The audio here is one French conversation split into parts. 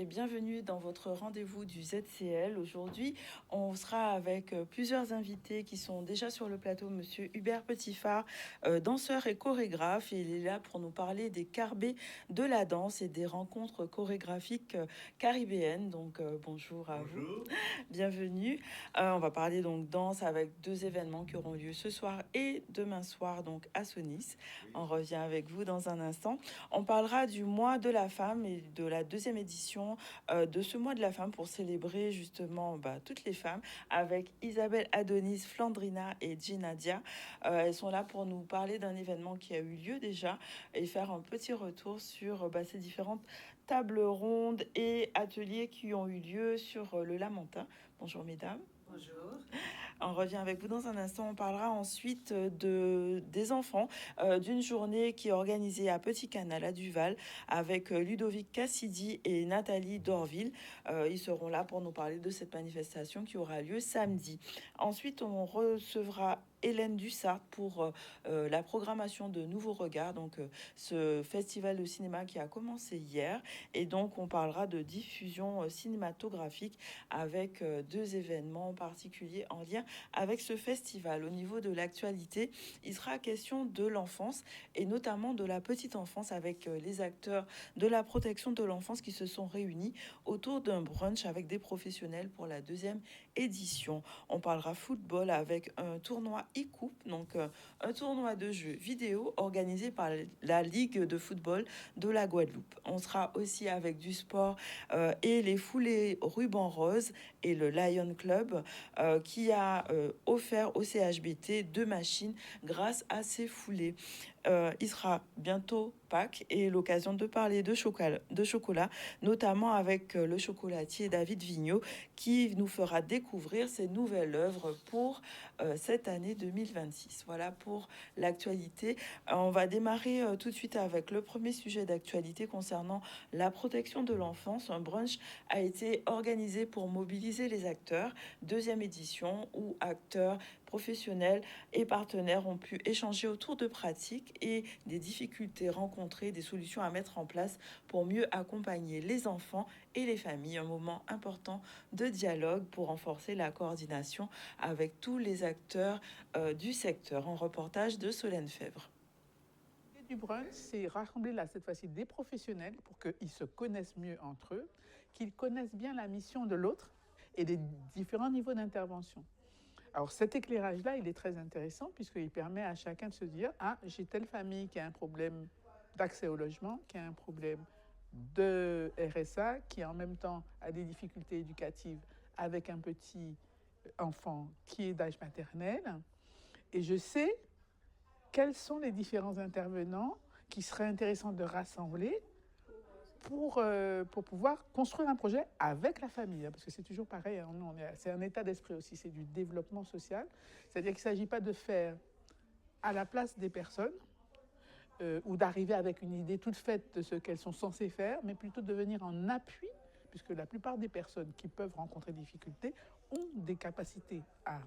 bienvenue dans votre rendez-vous du ZCL. Aujourd'hui, on sera avec plusieurs invités qui sont déjà sur le plateau. Monsieur Hubert Petitfard, danseur et chorégraphe. Et il est là pour nous parler des carbets de la danse et des rencontres chorégraphiques caribéennes. Donc bonjour à vous. Bonjour. Bienvenue. On va parler donc danse avec deux événements qui auront lieu ce soir et demain soir donc à Sonis. Oui. On revient avec vous dans un instant. On parlera du mois de la femme et de la deuxième édition de ce mois de la femme pour célébrer justement toutes les femmes avec Isabelle Adonis, Flandrina et Ginadia. Elles sont là pour nous parler d'un événement qui a eu lieu déjà et faire un petit retour sur ces différentes tables rondes et ateliers qui ont eu lieu sur le Lamentin. Bonjour mesdames. Bonjour. On revient avec vous dans un instant. On parlera ensuite des enfants, d'une journée qui est organisée à Petit Canal à Duval avec Ludovic Cassidy et Nathalie Dorville. Ils seront là pour nous parler de cette manifestation qui aura lieu samedi. Ensuite, on recevra Hélène Dussart pour la programmation de Nouveaux Regards, donc ce festival de cinéma qui a commencé hier. Et donc, on parlera de diffusion cinématographique avec deux événements particuliers en lien avec ce festival. Au niveau de l'actualité, il sera question de l'enfance et notamment de la petite enfance avec les acteurs de la protection de l'enfance qui se sont réunis autour d'un brunch avec des professionnels pour la deuxième édition. On parlera football avec un tournoi e-coupe, donc un tournoi de jeux vidéo organisé par la Ligue de football de la Guadeloupe. On sera aussi avec du sport et les foulées ruban rose et le Lion Club qui a offert au CHBT 2 machines grâce à ces foulées. Il sera bientôt Pâques et l'occasion de parler de chocolat, notamment avec le chocolatier David Vigneault qui nous fera découvrir ses nouvelles œuvres pour cette année 2026. Voilà pour l'actualité. On va démarrer tout de suite avec le premier sujet d'actualité concernant la protection de l'enfance. Un brunch a été organisé pour mobiliser les acteurs. Deuxième édition où acteurs, professionnels et partenaires ont pu échanger autour de pratiques et des difficultés rencontrées, des solutions à mettre en place pour mieux accompagner les enfants et les familles. Un moment important de dialogue pour renforcer la coordination avec tous les acteurs du secteur. Un reportage de Solène Fèvre. Du brunch, c'est rassembler là cette fois-ci des professionnels pour qu'ils se connaissent mieux entre eux, qu'ils connaissent bien la mission de l'autre et les différents niveaux d'intervention. Alors cet éclairage-là, il est très intéressant puisqu'il permet à chacun de se dire « Ah, j'ai telle famille qui a un problème d'accès au logement, qui a un problème de RSA, qui en même temps a des difficultés éducatives avec un petit enfant qui est d'âge maternel. Et je sais quels sont les différents intervenants qui seraient intéressants de rassembler pour pouvoir construire un projet avec la famille. Parce que c'est toujours pareil, hein, c'est un état d'esprit aussi, c'est du développement social. C'est-à-dire qu'il ne s'agit pas de faire à la place des personnes ou d'arriver avec une idée toute faite de ce qu'elles sont censées faire, mais plutôt de venir en appui, puisque la plupart des personnes qui peuvent rencontrer des difficultés ont des capacités à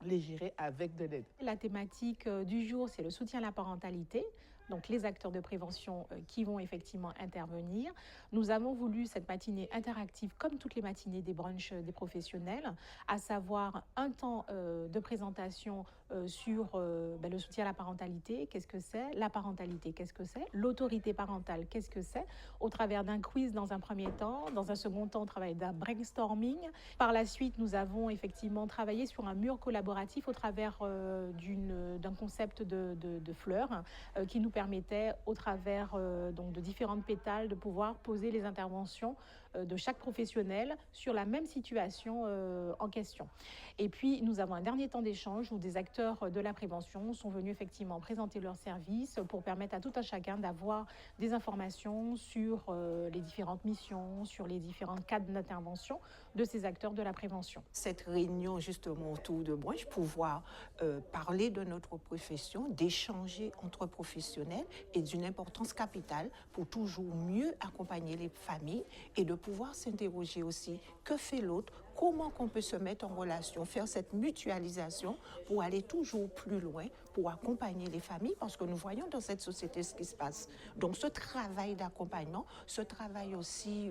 les gérer avec de l'aide. La thématique du jour, c'est le soutien à la parentalité, donc les acteurs de prévention qui vont effectivement intervenir. Nous avons voulu cette matinée interactive, comme toutes les matinées des brunchs des professionnels, à savoir un temps de présentation sur le soutien à la parentalité, qu'est-ce que c'est, la parentalité, qu'est-ce que c'est, l'autorité parentale, qu'est-ce que c'est, au travers d'un quiz dans un premier temps, dans un second temps, on travaille d'un brainstorming. Par la suite, nous avons effectivement travaillé sur un mur collaboratif au travers d'un concept de fleurs qui nous permettait, au travers donc de différentes pétales, de pouvoir poser les interventions de chaque professionnel sur la même situation en question. Et puis, nous avons un dernier temps d'échange où des acteurs de la prévention sont venus effectivement présenter leurs services pour permettre à tout un chacun d'avoir des informations sur les différentes missions, sur les différents cadres d'intervention de ces acteurs de la prévention. Cette réunion justement autour de brunch, pouvoir parler de notre profession, d'échanger entre professionnels est d'une importance capitale pour toujours mieux accompagner les familles et de pouvoir s'interroger aussi que fait l'autre, comment qu'on peut se mettre en relation, faire cette mutualisation pour aller toujours plus loin, pour accompagner les familles, parce que nous voyons dans cette société ce qui se passe. Donc ce travail d'accompagnement, ce travail aussi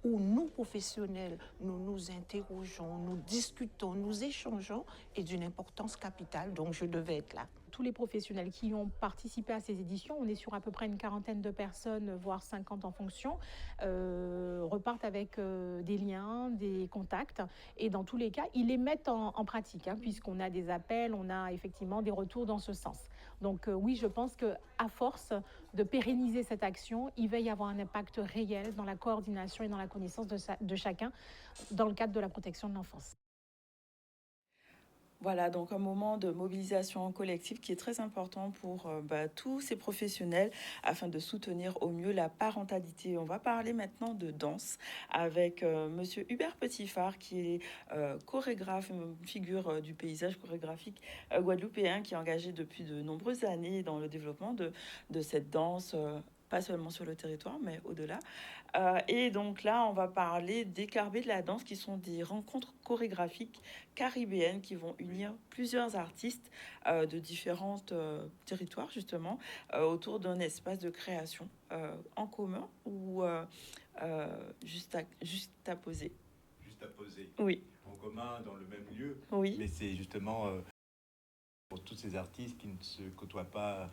où nous, professionnels, nous nous interrogeons, nous discutons, nous échangeons, est d'une importance capitale, donc je devais être là. Tous les professionnels qui ont participé à ces éditions, on est sur à peu près une quarantaine de personnes, voire 50 en fonction, repartent avec des liens, des contacts, et dans tous les cas, ils les mettent en pratique, hein, puisqu'on a des appels, on a effectivement des retours dans ce sens. Donc oui, je pense qu'à force de pérenniser cette action, il va y avoir un impact réel dans la coordination et dans la connaissance de chacun dans le cadre de la protection de l'enfance. Voilà, donc un moment de mobilisation collective qui est très important pour tous ces professionnels afin de soutenir au mieux la parentalité. On va parler maintenant de danse avec Monsieur Hubert Petitphard, qui est chorégraphe, une figure du paysage chorégraphique guadeloupéen, qui est engagé depuis de nombreuses années dans le développement de cette danse. Pas seulement sur le territoire, mais au-delà. Et donc là, on va parler des Carbets de la danse, qui sont des rencontres chorégraphiques caribéennes qui vont unir plusieurs artistes de différents territoires, justement, autour d'un espace de création en commun ou juste à poser. Juste à poser. Oui. En commun, dans le même lieu. Oui. Mais c'est justement pour tous ces artistes qui ne se côtoient pas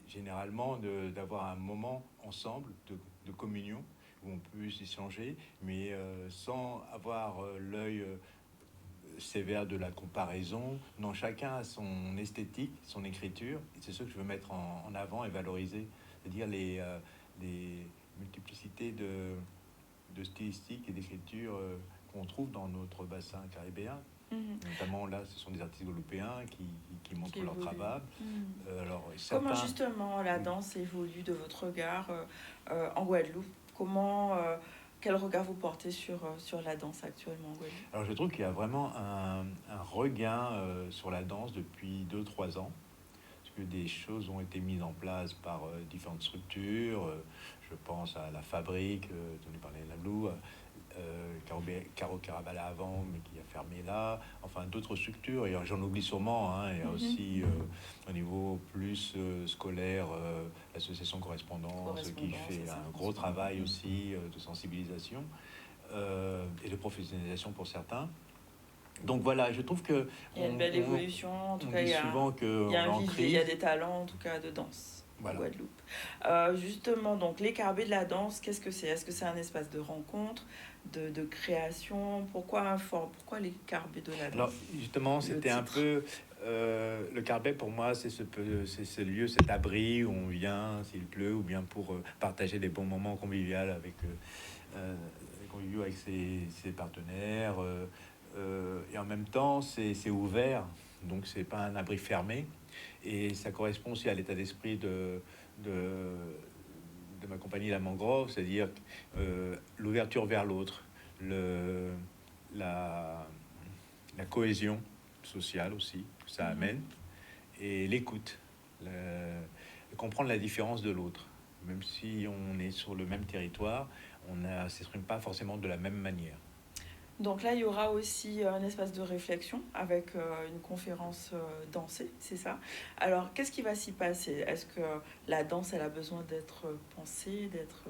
généralement d'avoir un moment ensemble de communion où on peut s'échanger, mais sans avoir l'œil sévère de la comparaison. Non, chacun a son esthétique, son écriture, et c'est ce que je veux mettre en avant et valoriser, c'est-à-dire les multiplicités de stylistiques et d'écriture qu'on trouve dans notre bassin caribéen. Notamment là, ce sont des artistes guadeloupéens qui montrent leur travail. Alors, comment justement la danse évolue de votre regard en Guadeloupe? Quel regard vous portez sur la danse actuellement en Guadeloupe? Alors je trouve qu'il y a vraiment un regain sur la danse depuis 2-3 ans, parce que des choses ont été mises en place par différentes structures. Je pense à la Fabrique, dont parlait Lalou, Caro Carabala avant, mais qui a fermé là, enfin d'autres structures, et j'en oublie sûrement, hein. Il y a aussi au niveau plus scolaire, l'association Correspondance qui fait un gros travail aussi de sensibilisation et de professionnalisation pour certains. Donc voilà, je trouve que il y a une belle évolution. En tout cas, il y a des talents en tout cas de danse. Voilà. En Guadeloupe. Justement, donc les Carbets de la danse, qu'est-ce que c'est? Est-ce que c'est un espace de rencontre, de création? Pourquoi les Carbets de la danse? Alors justement, c'était un peu le Carbet pour moi, c'est ce lieu, cet abri où on vient s'il pleut, ou bien pour partager des bons moments conviviaux avec ses partenaires. Et en même temps, c'est ouvert, donc c'est pas un abri fermé. Et ça correspond aussi à l'état d'esprit de ma compagnie La Mangrove, c'est-à-dire l'ouverture vers l'autre, la cohésion sociale aussi, que ça amène, et l'écoute, comprendre la différence de l'autre. Même si on est sur le même territoire, on ne s'exprime pas forcément de la même manière. Donc là, il y aura aussi un espace de réflexion avec une conférence dansée, c'est ça? Alors, qu'est-ce qui va s'y passer? Est-ce que la danse, elle a besoin d'être pensée, d'être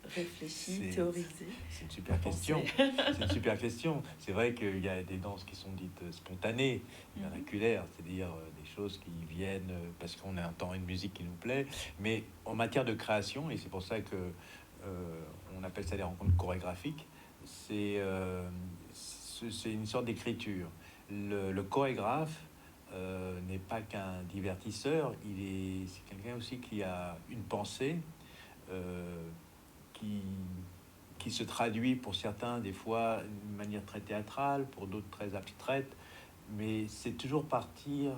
réfléchie, théorisée? C'est une super question. C'est une super question. C'est vrai qu'il y a des danses qui sont dites spontanées, vernaculaires, c'est-à-dire des choses qui viennent parce qu'on entend une musique qui nous plaît. Mais en matière de création, et c'est pour ça que on appelle ça des rencontres chorégraphiques, c'est une sorte d'écriture. Le chorégraphe n'est pas qu'un divertisseur, c'est quelqu'un aussi qui a une pensée qui se traduit pour certains des fois d'une manière très théâtrale, pour d'autres très abstraite, mais c'est toujours partir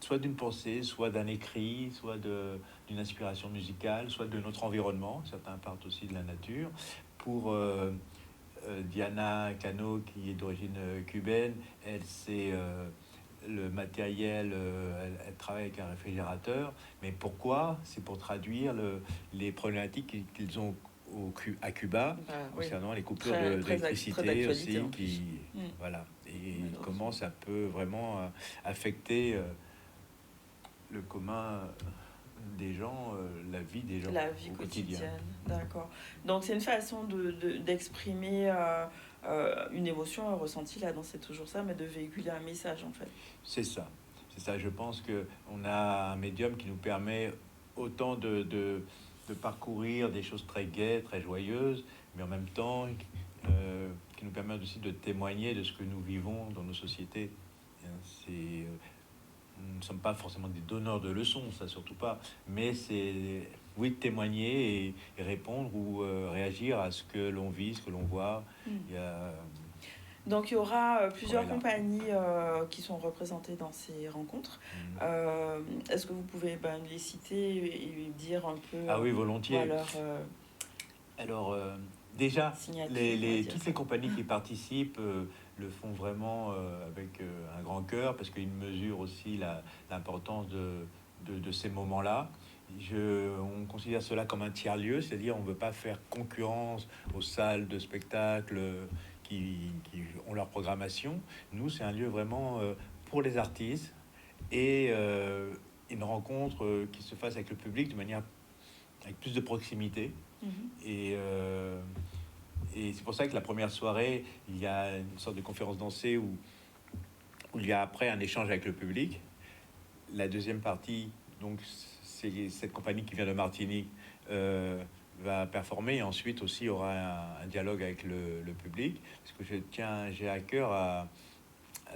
soit d'une pensée, soit d'un écrit, soit d'une inspiration musicale, soit de notre environnement. Certains partent aussi de la nature. Pour Diana Cano, qui est d'origine cubaine, elle, c'est le matériel, elle travaille avec un réfrigérateur. Mais pourquoi? C'est pour traduire les problématiques qu'ils ont à Cuba, Bah, oui. concernant les coupures Très d'électricité d'actualité, aussi, en qui, plus. voilà, et Malheureusement. comment ça peut vraiment affecter le commun des gens, la vie des gens La vie au quotidien. quotidienne, d'accord. Donc c'est une façon d'exprimer une émotion, un ressenti, la danse c'est toujours ça, mais de véhiculer un message en fait. C'est ça, c'est ça. Je pense que on a un médium qui nous permet autant de parcourir des choses très gaies, très joyeuses, mais en même temps qui nous permet aussi de témoigner de ce que nous vivons dans nos sociétés. C'est nous ne sommes pas forcément des donneurs de leçons, ça surtout pas, mais c'est, oui, témoigner et répondre ou réagir à ce que l'on vit, ce que l'on voit. Il y a, Donc il y aura plusieurs Voilà. compagnies qui sont représentées dans ces rencontres. Est-ce que vous pouvez les citer et dire un peu Ah oui, volontiers. leur Alors, déjà, signature, on va dire toutes ça. les compagnies qui participent le font vraiment avec un grand cœur, parce qu'ils mesurent aussi l'importance de ces moments-là. On considère cela comme un tiers-lieu, c'est-à-dire on ne veut pas faire concurrence aux salles de spectacle qui ont leur programmation. Nous, c'est un lieu vraiment pour les artistes et une rencontre qui se fasse avec le public de manière avec plus de proximité. Et c'est pour ça que la première soirée, il y a une sorte de conférence dansée où il y a après un échange avec le public. La deuxième partie, donc c'est cette compagnie qui vient de Martinique, va performer, et ensuite aussi il y aura un dialogue avec le public. Parce que j'ai à cœur à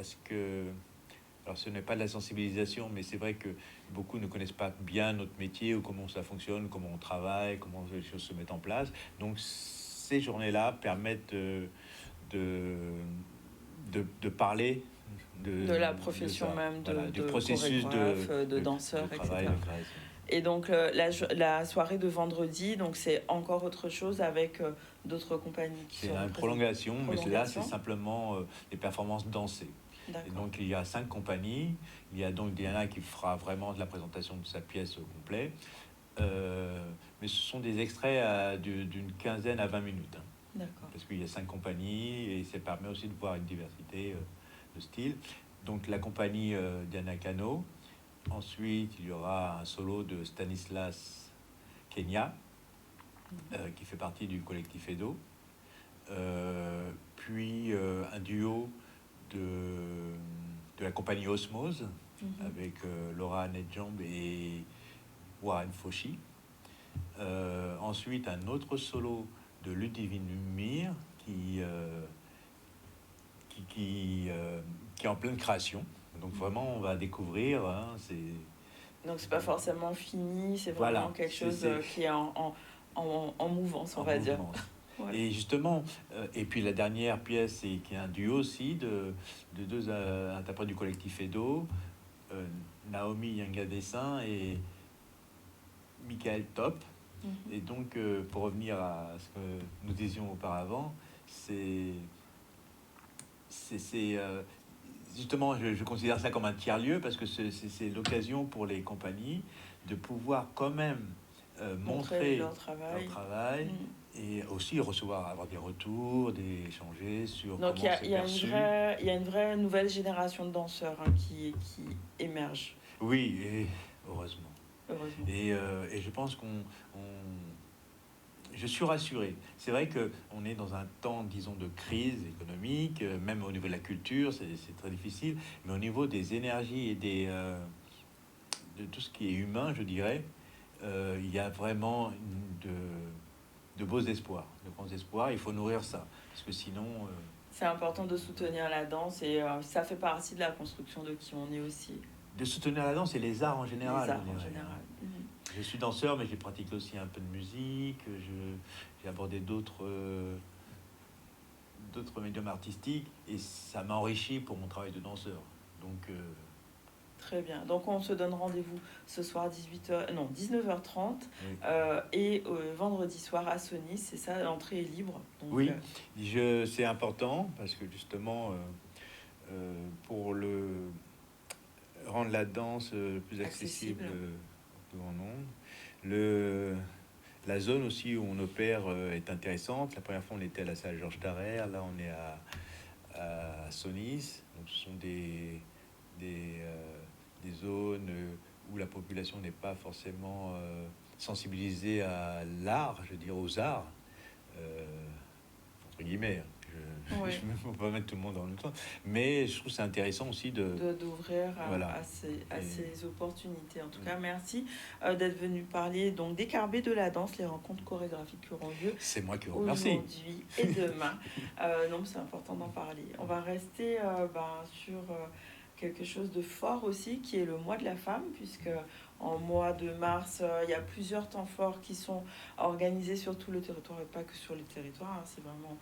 ce que... Alors ce n'est pas de la sensibilisation, mais c'est vrai que beaucoup ne connaissent pas bien notre métier ou comment ça fonctionne, comment on travaille, comment les choses se mettent en place. Donc ces journées-là permettent de parler de la profession même, voilà, du de processus de danseur, de travail, etc. de création. Et donc la soirée de vendredi, donc c'est encore autre chose avec d'autres compagnies qui C'est sont une représentées. prolongation, mais là Prolongation. c'est simplement des performances dansées. Et D'accord. donc il y a 5 compagnies. Il y a donc Diana qui fera vraiment de la présentation de sa pièce au complet. Mais ce sont des extraits d'une quinzaine à 20 minutes. D'accord. Parce qu'il y a 5 compagnies et ça permet aussi de voir une diversité de styles. Donc la compagnie Diana Cano. Ensuite, il y aura un solo de Stanislas Kenya, qui fait partie du collectif Edo. Puis un duo de la compagnie Osmose, avec Laura Nedjamb et Warren Foshi. Ensuite, un autre solo de Ludivine Lumire qui est en pleine création. Donc vraiment, on va découvrir. Donc c'est pas forcément fini, c'est vraiment Voilà, quelque chose qui est en mouvance, on va dire. Ouais. Et justement, et puis la dernière pièce, qui est un duo aussi de deux interprètes du collectif Edo, Naomi Yanga-Dessin et Michael Top. Et donc, pour revenir à ce que nous disions auparavant, c'est justement, je considère ça comme un tiers-lieu, parce que c'est l'occasion pour les compagnies de pouvoir quand même montrer leur travail et aussi avoir des retours, échanger sur donc comment c'est perçu. Il y a une vraie nouvelle génération de danseurs qui émerge. Oui, et heureusement. Heureusement. Et je pense je suis rassuré. C'est vrai qu'on est dans un temps, disons, de crise économique, même au niveau de la culture, c'est très difficile, mais au niveau des énergies et de tout ce qui est humain, je dirais, il y a vraiment de beaux espoirs, de grands espoirs. Il faut nourrir ça, parce que sinon... c'est important de soutenir la danse, et ça fait partie de la construction de qui on est aussi. De soutenir la danse et les arts en général. Les arts en général. Je suis danseur, mais j'ai pratiqué aussi un peu de musique. J'ai abordé d'autres médiums artistiques, et ça m'a enrichi pour mon travail de danseur. Donc, très bien. Donc on se donne rendez-vous ce soir 19h30 oui. Et vendredi soir à Sonis, c'est ça, l'entrée est libre. Donc, oui, c'est important parce que justement, pour rendre la danse plus accessible au plus grand nombre, La zone aussi où on opère est intéressante. La première fois, on était à la salle Georges Tarrer. Là, on est à Sonis. Donc, ce sont des zones où la population n'est pas forcément sensibilisée à l'art, je veux dire aux arts, entre guillemets. Oui. Je ne peux pas mettre tout le monde dans le même temps. Mais je trouve que c'est intéressant aussi d'ouvrir voilà. à ces opportunités. En tout cas, merci d'être venu parler donc des Carbets de la danse, les rencontres chorégraphiques qui auront lieu. C'est moi qui vous remercie. Aujourd'hui et demain. Non, c'est important d'en parler. On va rester sur quelque chose de fort aussi, qui est le mois de la femme, puisque en mois de mars, il y a plusieurs temps forts qui sont organisés sur tout le territoire et pas que sur le territoire, hein, c'est vraiment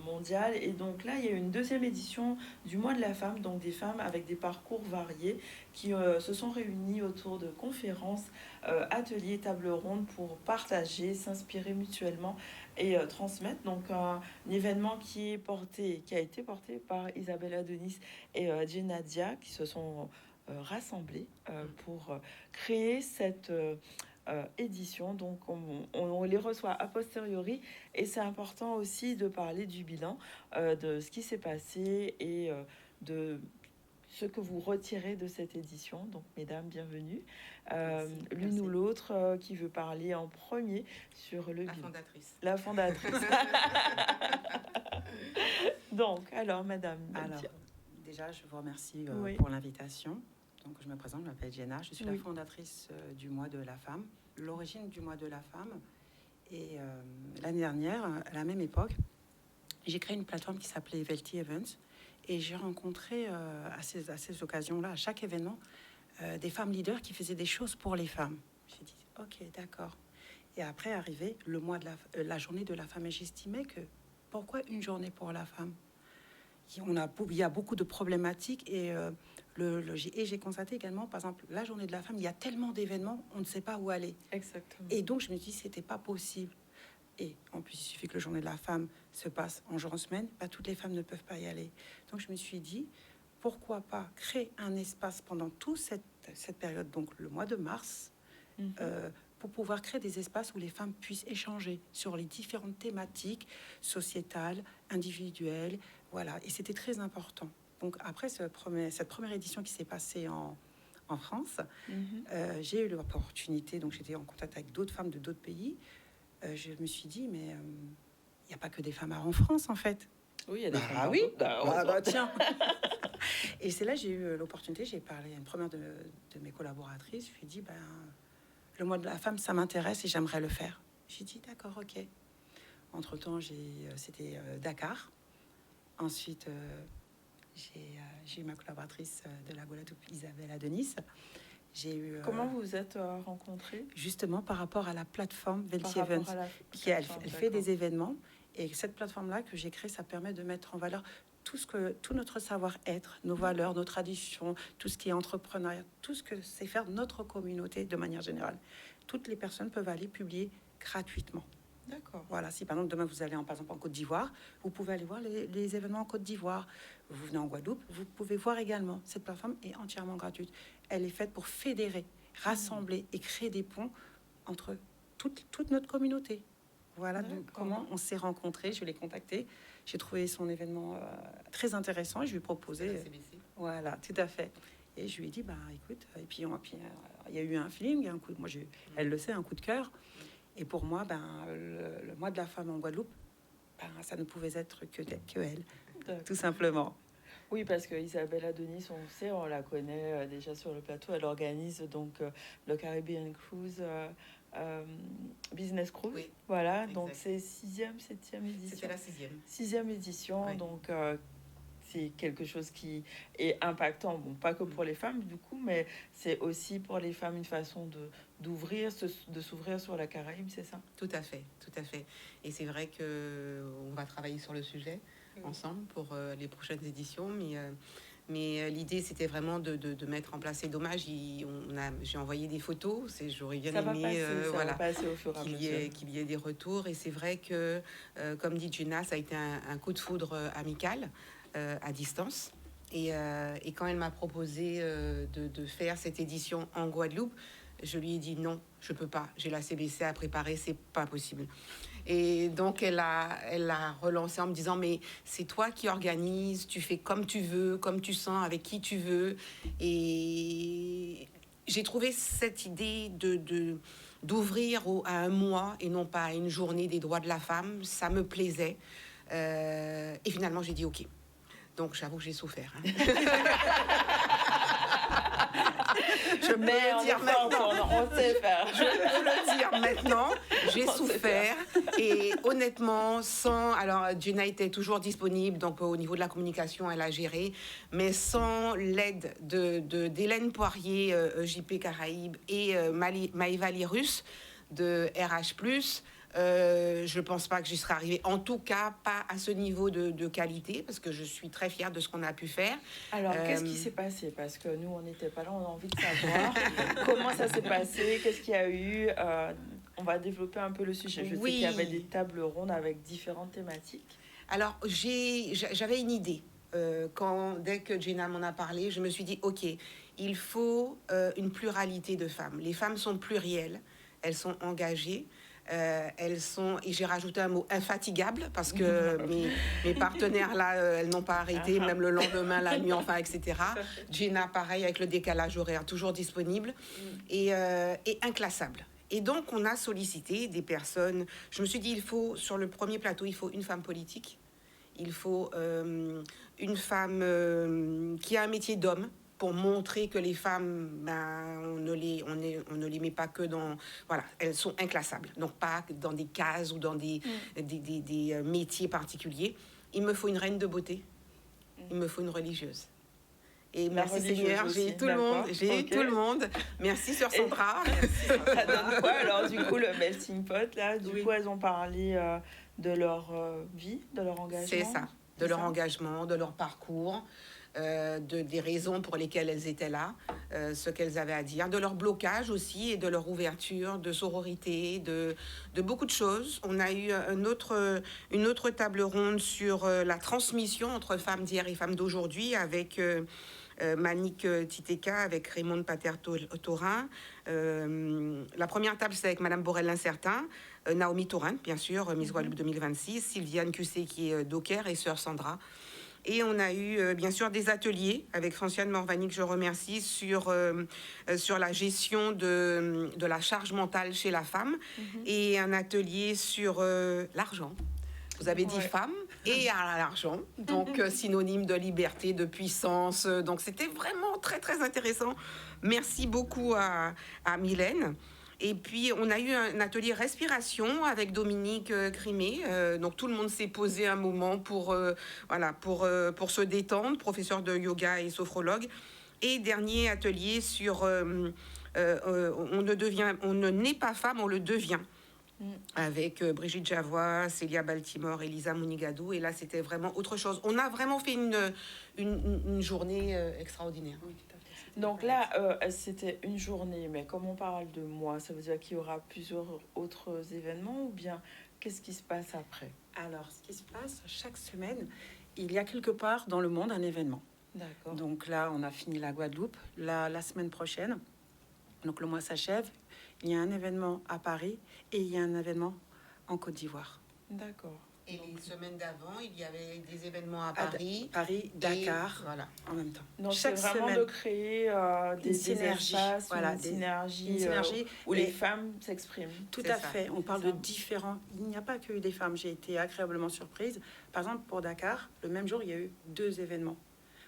mondial. Et donc là, il y a une deuxième édition du mois de la femme, donc des femmes avec des parcours variés qui se sont réunies autour de conférences, ateliers, tables rondes pour partager, s'inspirer mutuellement et transmettre. Donc un événement qui a été porté par Isabella Denis et Jenadia qui se sont rassemblés pour créer cette édition. Donc on les reçoit a posteriori et c'est important aussi de parler du bilan de ce qui s'est passé et de ce que vous retirez de cette édition. Donc mesdames, bienvenue. L'une ou l'autre qui veut parler en premier sur le bilan. Fondatrice. La fondatrice. Donc alors madame. Alors déjà je vous remercie Oui. pour l'invitation. Donc, je me présente, je m'appelle Jenna, je suis Oui. la fondatrice du mois de la femme, l'origine du mois de la femme. Et l'année dernière, à la même époque, j'ai créé une plateforme qui s'appelait Velti Events et j'ai rencontré à ces occasions-là, à chaque événement, des femmes leaders qui faisaient des choses pour les femmes. J'ai dit, ok, d'accord. Et après arrivait le mois de la journée de la femme et j'estimais que pourquoi une journée pour la femme ? Il y a beaucoup de problématiques et j'ai constaté également, par exemple, la journée de la femme, il y a tellement d'événements, on ne sait pas où aller. Exactement. Et donc, je me suis dit, c'était pas possible. Et en plus, il suffit que la journée de la femme se passe en jour en semaine, pas toutes les femmes ne peuvent pas y aller. Donc, je me suis dit, pourquoi pas créer un espace pendant toute cette période, donc le mois de mars, pour pouvoir créer des espaces où les femmes puissent échanger sur les différentes thématiques sociétales, individuelles, voilà. Et c'était très important. Donc après cette première édition qui s'est passée en France, j'ai eu l'opportunité, donc j'étais en contact avec d'autres femmes de d'autres pays. Je me suis dit, mais il n'y a pas que des femmes en France, en fait. Oui, il y a des femmes. Ah oui, bah, tiens. Et c'est là j'ai eu l'opportunité, j'ai parlé à une première de mes collaboratrices, je lui ai dit, le mois de la femme, ça m'intéresse et j'aimerais le faire. J'ai dit, d'accord, ok. Entre-temps, c'était Dakar. Ensuite, j'ai eu ma collaboratrice de la Guadeloupe, Isabella Denis. J'ai eu, Comment vous vous êtes rencontrés? Justement, par rapport à la plateforme Velti Par rapport Events, à la elle plateforme, fait d'accord. des événements. Et cette plateforme-là que j'ai créée, ça permet de mettre en valeur tout notre savoir-être, nos valeurs, nos traditions, tout ce qui est entrepreneuriat, tout ce que c'est faire notre communauté de manière générale. Toutes les personnes peuvent aller publier gratuitement. D'accord. Voilà, si par exemple demain vous allez par exemple en Côte d'Ivoire, vous pouvez aller voir les événements en Côte d'Ivoire. Vous venez en Guadeloupe, vous pouvez voir également. Cette plateforme est entièrement gratuite. Elle est faite pour fédérer, rassembler et créer des ponts entre toute notre communauté. Voilà comment on s'est rencontrés. Je l'ai contacté. J'ai trouvé son événement très intéressant et je lui ai proposé. Voilà, tout à fait. Et je lui ai dit, écoute, et puis il y a eu un feeling, il y a un coup, elle le sait, un coup de cœur. Et pour moi, le mois de la femme en Guadeloupe, ça ne pouvait être que elle, tout simplement. Oui, parce que Isabella Denis, on sait, on la connaît déjà sur le plateau. Elle organise donc le Caribbean Cruise, Business Cruise. Oui, voilà, exact. donc c'est 6e, 7e édition. C'était la 6e. 6e édition, Oui. donc c'est quelque chose qui est impactant, bon, pas que pour les femmes du coup, mais c'est aussi pour les femmes une façon d'ouvrir, de s'ouvrir sur la Caraïbe, c'est ça? Tout à fait, tout à fait. Et c'est vrai que on va travailler sur le sujet ensemble pour les prochaines éditions, mais l'idée c'était vraiment de mettre en place. C'est dommage, j'ai envoyé des photos, j'aurais bien Ça va aimé passer, ça va passer au fur et à mesure. qu'il y ait des retours. Et c'est vrai que, comme dit Jenna, ça a été un coup de foudre amical à distance. Et quand elle m'a proposé de faire cette édition en Guadeloupe, Je lui ai dit non, je peux pas. J'ai la CBC à préparer, c'est pas possible. Et donc, elle a relancé en me disant, mais c'est toi qui organises, tu fais comme tu veux, comme tu sens, avec qui tu veux. Et j'ai trouvé cette idée d'ouvrir à un mois et non pas à une journée des droits de la femme, ça me plaisait. Et finalement, j'ai dit OK. Donc, j'avoue que j'ai souffert. Hein. Je peux le dire maintenant. On sait faire. Je peux le dire maintenant. J'ai souffert. Et honnêtement, alors, Jenna était toujours disponible, donc au niveau de la communication, elle a géré. Mais sans l'aide d'Hélène Poirier, JP Caraïbes, et Maïva Lirus de RH+, je ne pense pas que j'y serais arrivée. En tout cas, pas à ce niveau de qualité, parce que je suis très fière de ce qu'on a pu faire. Alors, qu'est-ce qui s'est passé? Parce que nous, on n'était pas là, on a envie de savoir comment ça s'est passé, qu'est-ce qu'il y a eu. On va développer un peu le sujet. Je sais qu'il y avait des tables rondes avec différentes thématiques. Alors, j'avais une idée. Dès que Jenna m'en a parlé, je me suis dit, OK, il faut une pluralité de femmes. Les femmes sont plurielles, elles sont engagées. Elles sont, et j'ai rajouté un mot, infatigables, parce que mes partenaires là, elles n'ont pas arrêté, même le lendemain, la nuit, enfin, etc. Jenna, pareil, avec le décalage horaire, toujours disponible, et inclassable. Et donc, on a sollicité des personnes. Je me suis dit, il faut, sur le premier plateau, il faut une femme politique, il faut une femme qui a un métier d'homme, pour montrer que les femmes, on ne les met pas que dans... Voilà, elles sont inclassables. Donc, pas dans des cases ou dans des métiers particuliers. Il me faut une reine de beauté. Il me faut une religieuse. Et merci Seigneur, j'ai tout le monde. J'ai tout le monde. Merci Sœur Sandra. Ça donne quoi alors, du coup, le melting pot, là? Du coup, elles ont parlé de leur vie, de leur engagement. C'est ça. De leur engagement, de leur parcours. Des raisons pour lesquelles elles étaient là, ce qu'elles avaient à dire, de leur blocage aussi et de leur ouverture, de sororité, de beaucoup de choses. On a eu une autre table ronde sur la transmission entre femmes d'hier et femmes d'aujourd'hui avec Manik Titeka, avec Raymond Pater-Torin. La première table, c'est avec Madame Borel-Incertain, Naomi Torin, bien sûr, Miss Guadeloupe 2026, Sylviane Cussé qui est docker et Sœur Sandra. Et on a eu, bien sûr, des ateliers avec Franciane Morvani, que je remercie, sur la gestion de la charge mentale chez la femme, et un atelier sur l'argent. Vous avez dit femme et à l'argent, donc synonyme de liberté, de puissance. Donc, c'était vraiment très, très intéressant. Merci beaucoup à Mylène. Et puis, on a eu un atelier respiration avec Dominique Crimé. Donc, tout le monde s'est posé un moment pour se détendre, professeur de yoga et sophrologue. Et dernier atelier sur on ne naît pas femme, on le devient. Avec Brigitte Javois, Célia Baltimore et Lisa Mounigadou. Et là, c'était vraiment autre chose. On a vraiment fait une journée extraordinaire. Oui, tout à fait. Donc là, c'était une journée, mais comme on parle de mois, ça veut dire qu'il y aura plusieurs autres événements, ou bien qu'est-ce qui se passe après? Alors, ce qui se passe, chaque semaine, il y a quelque part dans le monde un événement. D'accord. Donc là, on a fini la Guadeloupe. La semaine prochaine, donc le mois s'achève, il y a un événement à Paris et il y a un événement en Côte d'Ivoire. D'accord. Et les semaines d'avant, il y avait des événements à Paris. Dakar, voilà, en même temps. Donc, c'est vraiment semaine, de créer des synergies, une synergie où les femmes s'expriment. Tout à fait. On parle de différents... Il n'y a pas que des femmes. J'ai été agréablement surprise. Par exemple, pour Dakar, le même jour, il y a eu 2 événements.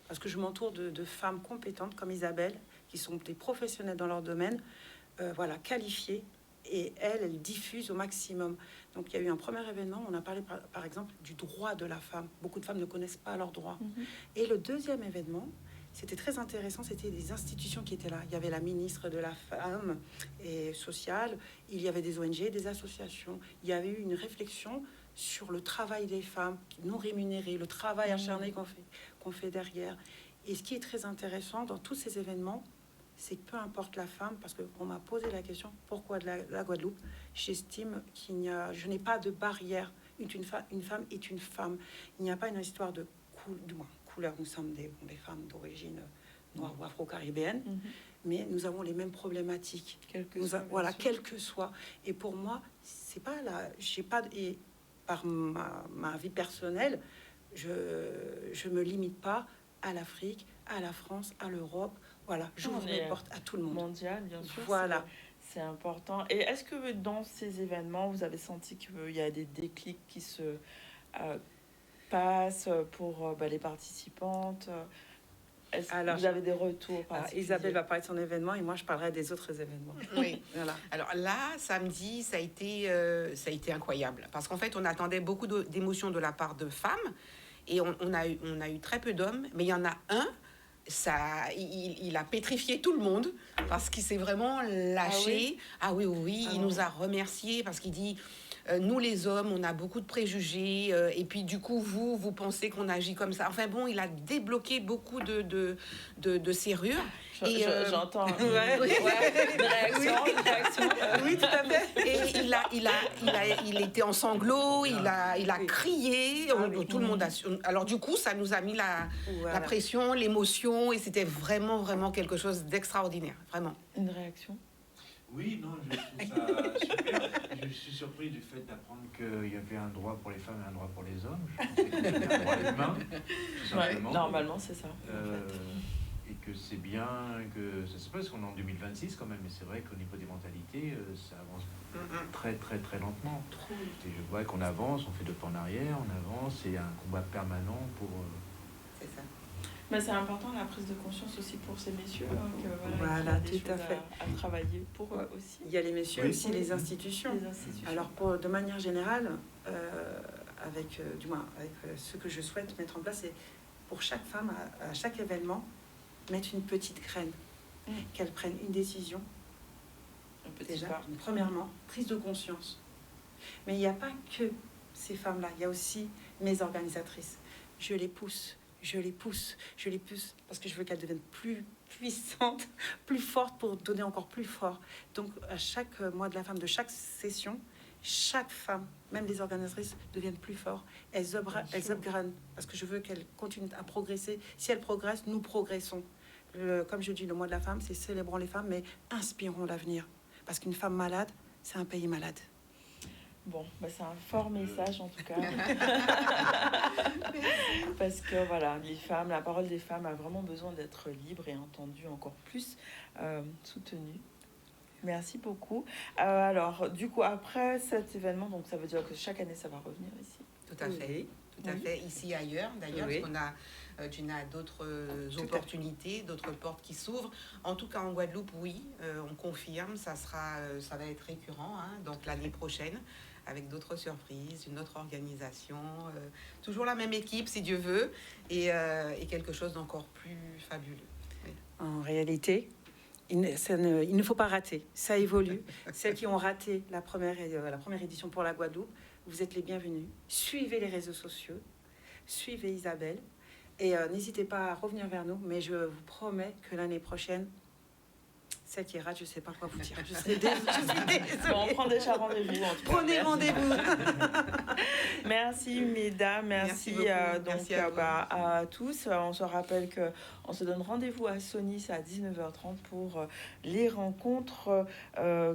Parce que je m'entoure de femmes compétentes comme Isabelle, qui sont des professionnelles dans leur domaine, qualifiées. Et elles diffusent au maximum. Donc, il y a eu un premier événement, on a parlé par exemple du droit de la femme. Beaucoup de femmes ne connaissent pas leurs droits. Et le deuxième événement, c'était très intéressant, c'était des institutions qui étaient là. Il y avait la ministre de la Femme et sociale, il y avait des ONG, des associations. Il y avait eu une réflexion sur le travail des femmes non rémunéré, le travail acharné qu'on fait derrière. Et ce qui est très intéressant dans tous ces événements, c'est que peu importe la femme, parce qu'on m'a posé la question, pourquoi de la Guadeloupe? J'estime je n'ai pas de barrière. Une femme est une femme. Il n'y a pas une histoire de couleur. Nous sommes des femmes d'origine noire ou afro-caribéenne, mais nous avons les mêmes problématiques. Voilà, quel que soit. Et pour moi, c'est pas là. J'ai pas. Et par ma vie personnelle, je me limite pas à l'Afrique, à la France, à l'Europe. Voilà, j'ouvre mes portes à tout le monde. Mondial, bien sûr. Voilà. C'est important. Et est-ce que dans ces événements, vous avez senti qu'il y a des déclics qui se passent pour les participantes? Alors, vous avez des retours? Isabelle va parler de son événement et moi, je parlerai des autres événements. Oui. Voilà. Alors là, samedi, ça a été incroyable. Parce qu'en fait, on attendait beaucoup d'émotions de la part de femmes. Et on a eu très peu d'hommes. Mais il y en a un, il a pétrifié tout le monde parce qu'il s'est vraiment lâché. Ah oui, il nous a remerciés parce qu'il dit nous les hommes on a beaucoup de préjugés et puis du coup vous pensez qu'on agit comme ça. Enfin bon, il a débloqué beaucoup de serrures. J'entends une réaction. Oui, tout à fait. Et il était en sanglots, il a crié, tout le monde a... Alors du coup, ça nous a mis la pression, l'émotion, et c'était vraiment quelque chose d'extraordinaire, vraiment. Une réaction? Oui, non, je trouve ça super. Je suis surpris du fait d'apprendre qu'il y avait un droit pour les femmes et un droit pour les hommes. Je pensais que c'était un droit humain, tout simplement. Normalement, c'est ça. Et que c'est bien que ça se passe, qu'on est en 2026 quand même, mais c'est vrai qu'au niveau des mentalités, ça avance très lentement. Et je vois qu'on avance, on fait 2 pas en arrière, on avance, c'est un combat permanent pour... C'est ça. Mais c'est important la prise de conscience aussi pour ces messieurs, voilà, qu'il y a des tout à choses fait. à travailler pour eux aussi. Il y a les messieurs aussi, les institutions. Alors de manière générale, avec ce que je souhaite mettre en place, c'est pour chaque femme, à chaque événement, mettre une petite graine, qu'elle prenne une décision. Premièrement, prise de conscience. Mais il n'y a pas que ces femmes-là, il y a aussi mes organisatrices. Je les pousse, parce que je veux qu'elles deviennent plus puissantes, plus fortes pour donner encore plus fort. Donc, à chaque mois de la femme, de chaque session, chaque femme, même les organisatrices, deviennent plus fortes. Elles upgradent, parce que je veux qu'elles continuent à progresser. Si elles progressent, nous progressons. Comme je dis, le mois de la femme, c'est célébrons les femmes, mais inspirons l'avenir. Parce qu'une femme malade, c'est un pays malade. Bon, c'est un fort message en tout cas. Parce que voilà, les femmes, la parole des femmes a vraiment besoin d'être libre et entendue encore plus, soutenue. Merci beaucoup. Alors, du coup, après cet événement, donc ça veut dire que chaque année, ça va revenir ici. Tout à fait. Tout à fait. Ici et ailleurs, d'ailleurs, parce qu'on a... tu n'as d'autres opportunités, d'autres portes qui s'ouvrent. En tout cas, en Guadeloupe, oui, on confirme, ça va être récurrent, donc l'année prochaine, avec d'autres surprises, une autre organisation, toujours la même équipe, si Dieu veut, et quelque chose d'encore plus fabuleux. Oui. En réalité, il ne faut pas rater, ça évolue. Celles qui ont raté la première édition pour la Guadeloupe, vous êtes les bienvenus. Suivez les réseaux sociaux, suivez Isabelle. Et n'hésitez pas à revenir vers nous, mais je vous promets que l'année prochaine, celle qui rate, je ne sais pas quoi vous dire. Je suis désolée. Bon, on prend déjà rendez-vous. Prenez rendez-vous. Merci mesdames, merci à tous. On se rappelle qu'on se donne rendez-vous à Sonis à 19h30 pour les rencontres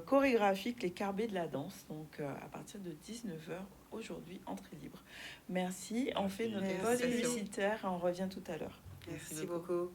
chorégraphiques, les carbets de la danse. Donc à partir de 19h aujourd'hui, entrée libre. Merci, on fait notre pause publicitaire et on revient tout à l'heure. Merci beaucoup.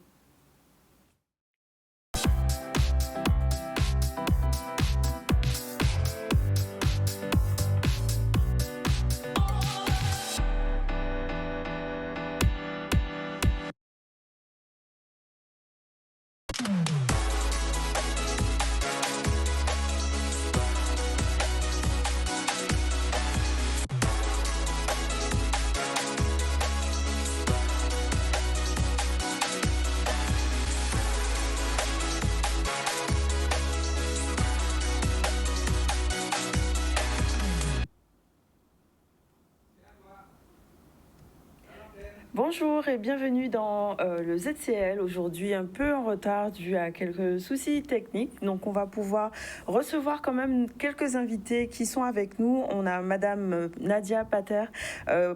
Bonjour et bienvenue dans le ZCL. Aujourd'hui un peu en retard dû à quelques soucis techniques. Donc on va pouvoir recevoir quand même quelques invités qui sont avec nous. On a Madame Nadia Pater,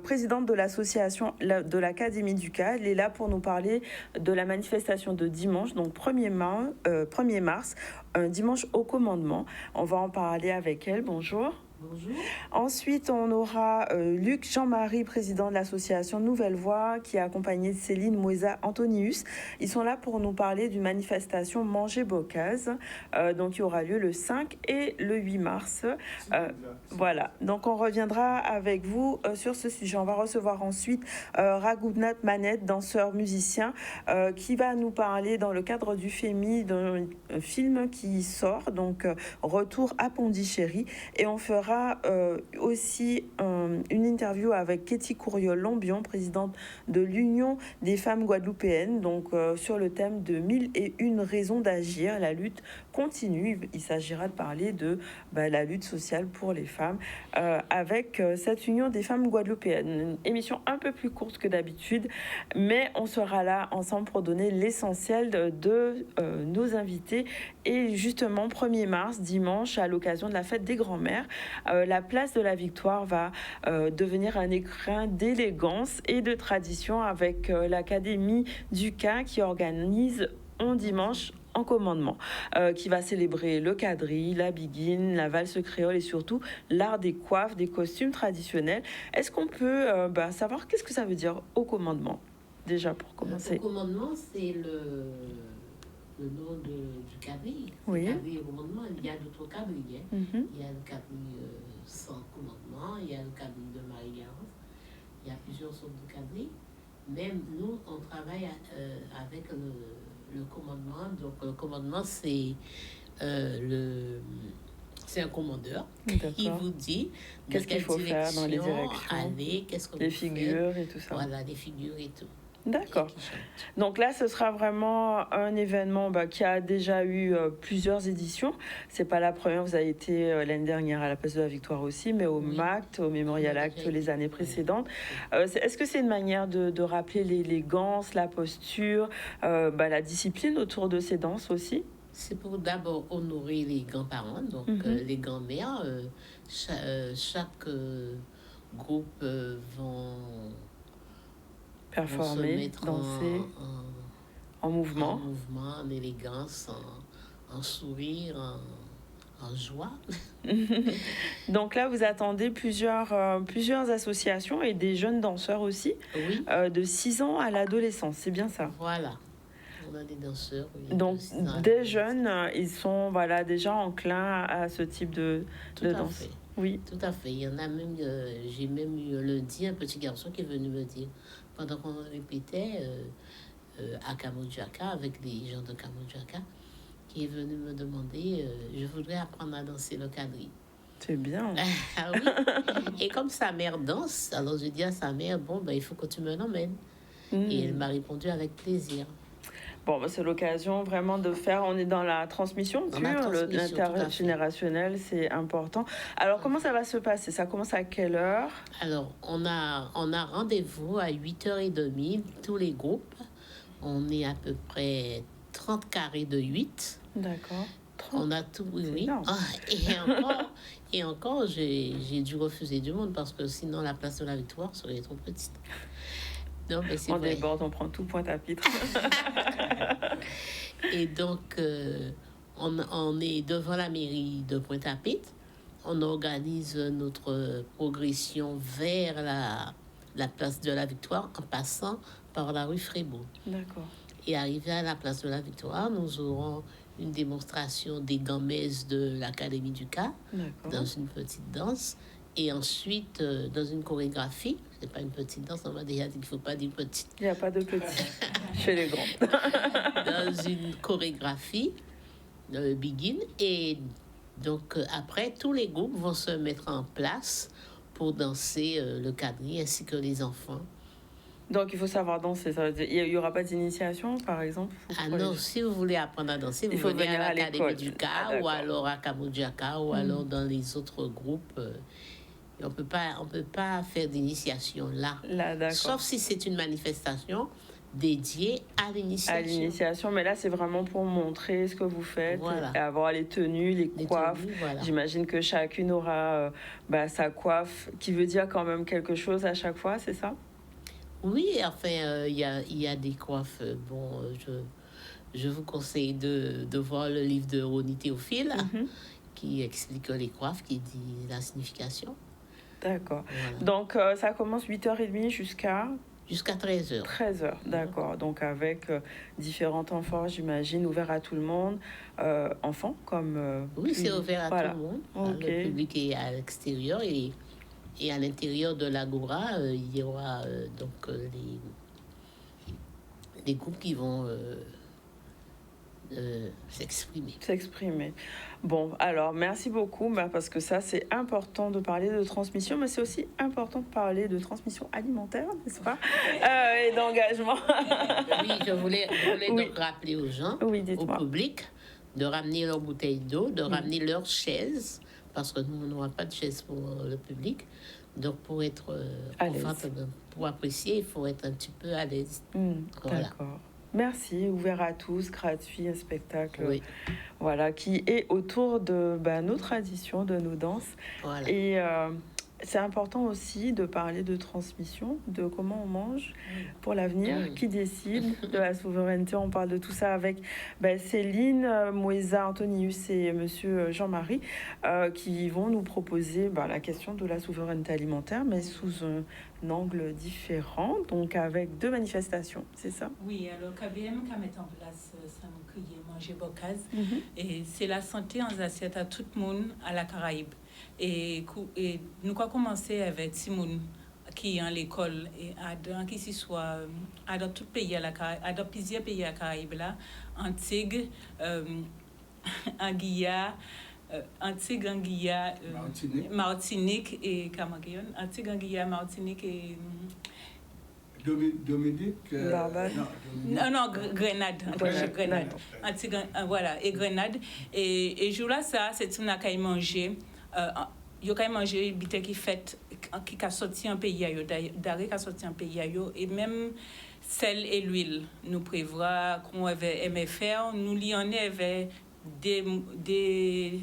présidente de l'association de l'Académie du Cas. Elle est là pour nous parler de la manifestation de dimanche, donc 1er mars, un dimanche au commandement. On va en parler avec elle. Bonjour. Bonjour. Ensuite, on aura Luc Jean-Marie, président de l'association Nouvelle Voix, qui est accompagné de Céline Moueza Antonius. Ils sont là pour nous parler d'une manifestation Manger Bocaz, donc qui aura lieu le 5 et le 8 mars. Voilà, donc on reviendra avec vous sur ce sujet. On va recevoir ensuite Raghunath Manette, danseur musicien, qui va nous parler dans le cadre du FEMI d'un film qui sort, donc Retour à Pondichéry, et on fera aussi une interview avec Katie Couriol-Lambion, présidente de l'Union des femmes guadeloupéennes, donc sur le thème de 1001 raisons d'agir. La lutte continue. Il s'agira de parler de la lutte sociale pour les femmes avec cette Union des femmes guadeloupéennes. Une émission un peu plus courte que d'habitude, mais on sera là ensemble pour donner l'essentiel de nos invités. Et justement, 1er mars, dimanche, à l'occasion de la fête des grands-mères, la place de la Victoire va devenir un écrin d'élégance et de tradition avec l'Académie du Cas qui organise un dimanche en commandement, qui va célébrer le quadrille, la biguine, la valse créole et surtout l'art des coiffes, des costumes traditionnels. Est-ce qu'on peut savoir qu'est-ce que ça veut dire au commandement, déjà pour commencer? Au commandement, c'est le nom du quadrille. Oui. Le quadrille au commandement, il y a d'autres quadrilles. Hein. Mm-hmm. Il y a le quadrille sans commandement, il y a le quadrille de Marie-Garance, il y a plusieurs sortes de quadrilles. Même nous, on travaille avec le commandement. Donc, le commandement, c'est un commandeur qui vous dit qu'est-ce qu'il faut faire dans les directions, aller, qu'est-ce que les figures et tout ça. Voilà, les figures et tout. D'accord. Donc là, ce sera vraiment un événement qui a déjà eu plusieurs éditions. C'est pas la première. Vous avez été l'année dernière à la place de la Victoire aussi, mais au MACT, au Mémorial Act les années précédentes. Est-ce que c'est une manière de rappeler l'élégance, la posture, la discipline autour de ces danses aussi? C'est pour d'abord honorer les grands-parents, donc les grands-mères. Chaque groupe vont performer, danser en mouvement. En mouvement, en élégance, en sourire, en joie. Donc là, vous attendez plusieurs associations et des jeunes danseurs aussi, oui. De 6 ans à l'adolescence, c'est bien ça? Voilà. On a des danseurs. Oui, donc des jeunes, ils sont déjà enclins à ce type de danse. Fait. Oui. Tout à fait. Il y en a même, j'ai même eu lundi un petit garçon qui est venu me dire, pendant qu'on répétait à Kamojaka, avec les gens de Kamojaka, qui est venu me demander, je voudrais apprendre à danser le quadrille. C'est bien. Ah oui. Et comme sa mère danse, alors je dis à sa mère, il faut que tu me l'emmènes. Et elle m'a répondu avec plaisir. Bon, c'est l'occasion vraiment de faire, on est dans la transmission l'intergénérationnel, c'est important. Alors, comment ça va se passer? Ça commence à quelle heure? Alors, on a rendez-vous à 8h30, tous les groupes. On est à peu près 30 carrés de 8. D'accord. 30. On a tout, oui. Et encore, j'ai dû refuser du monde parce que sinon, la place de la Victoire serait trop petite. Non, mais c'est vrai. Déborde, on prend tout Pointe-à-Pitre. Et donc, on est devant la mairie de Pointe-à-Pitre. On organise notre progression vers la place de la Victoire en passant par la rue Frébeau. D'accord. Et arrivé à la place de la Victoire, nous aurons une démonstration des gamaises de l'Académie du Cas dans une petite danse. Et ensuite, dans une chorégraphie, c'est pas une petite danse, on m'a déjà dit qu'il ne faut pas dire petite. Il n'y a pas de petite chez les grands. Dans une chorégraphie, begin. Et donc, après, tous les groupes vont se mettre en place pour danser le quadrille, ainsi que les enfants. Donc, il faut savoir danser. Ça veut dire, il n'y aura pas d'initiation, par exemple? Non, si vous voulez apprendre à danser, vous venez à l'Académie du Cas, ou alors à Kamojaka, ou alors dans les autres groupes. Et on peut pas faire d'initiation là. Là, d'accord. Sauf si c'est une manifestation dédiée à l'initiation. À l'initiation, mais là, c'est vraiment pour montrer ce que vous faites, Voilà. et avoir les tenues, les coiffes. tenues, voilà. J'imagine que chacune aura sa coiffe, qui veut dire quand même quelque chose à chaque fois, c'est ça? Oui, enfin, il y a des coiffes. Bon, je vous conseille de voir le livre de Ronnie Théophile, qui explique les coiffes, qui dit la signification. D'accord. Voilà. Donc, ça commence 8h30 jusqu'à... Jusqu'à 13h. 13h, d'accord. Donc, avec différents temps forts, j'imagine, ouvert à tout le monde. Enfants, comme... Oui, c'est ouvert à voilà. tout le monde. Ok. Le public est à l'extérieur et à l'intérieur de l'Agora, il y aura donc les groupes qui vont s'exprimer. Bon, alors, merci beaucoup, parce que ça, c'est important de parler de transmission, mais c'est aussi important de parler de transmission alimentaire, n'est-ce pas? Et d'engagement. Oui, je voulais donc rappeler aux gens, Oui, au dites-moi. public, de ramener leur bouteille d'eau, de ramener leur chaise, parce que nous, on n'aura pas de chaise pour le public. Donc, pour être confortable, pour apprécier, il faut être un petit peu à l'aise. Voilà. D'accord. Merci, ouvert à tous, gratuit, un spectacle, Oui. voilà, qui est autour de nos traditions, de nos danses. Voilà. Et c'est important aussi de parler de transmission, de comment on mange pour l'avenir, qui décide de la souveraineté. On parle de tout ça avec Céline, Moïsa, Antonius et Monsieur Jean-Marie qui vont nous proposer la question de la souveraineté alimentaire, mais sous un angle différent, donc avec 2 manifestations, c'est ça? Oui, alors KBM qui met en place ça nous crier manger bocase et c'est la santé en assiette à tout le monde à la Caraïbe. Et nous avons commencé avec Simone qui est à l'école et qui s'y soit dans tout pays à la Caraïbe, dans plusieurs pays à la Caraïbe là, Antigua, Anguilla, Antigua, Anguilla, Martinique et Antigua, Anguilla, Martinique et Dominique. Non, Grenade. Antigua, voilà, et Grenade. Et jour là, ça, c'est une accueil manger. Yo kay manger bité qui fait qui a sorti un pays ayo d'arrêt qui a sorti un pays ayo et même sel et l'huile nous prévoit qu'on avait aimé faire nous li en avait des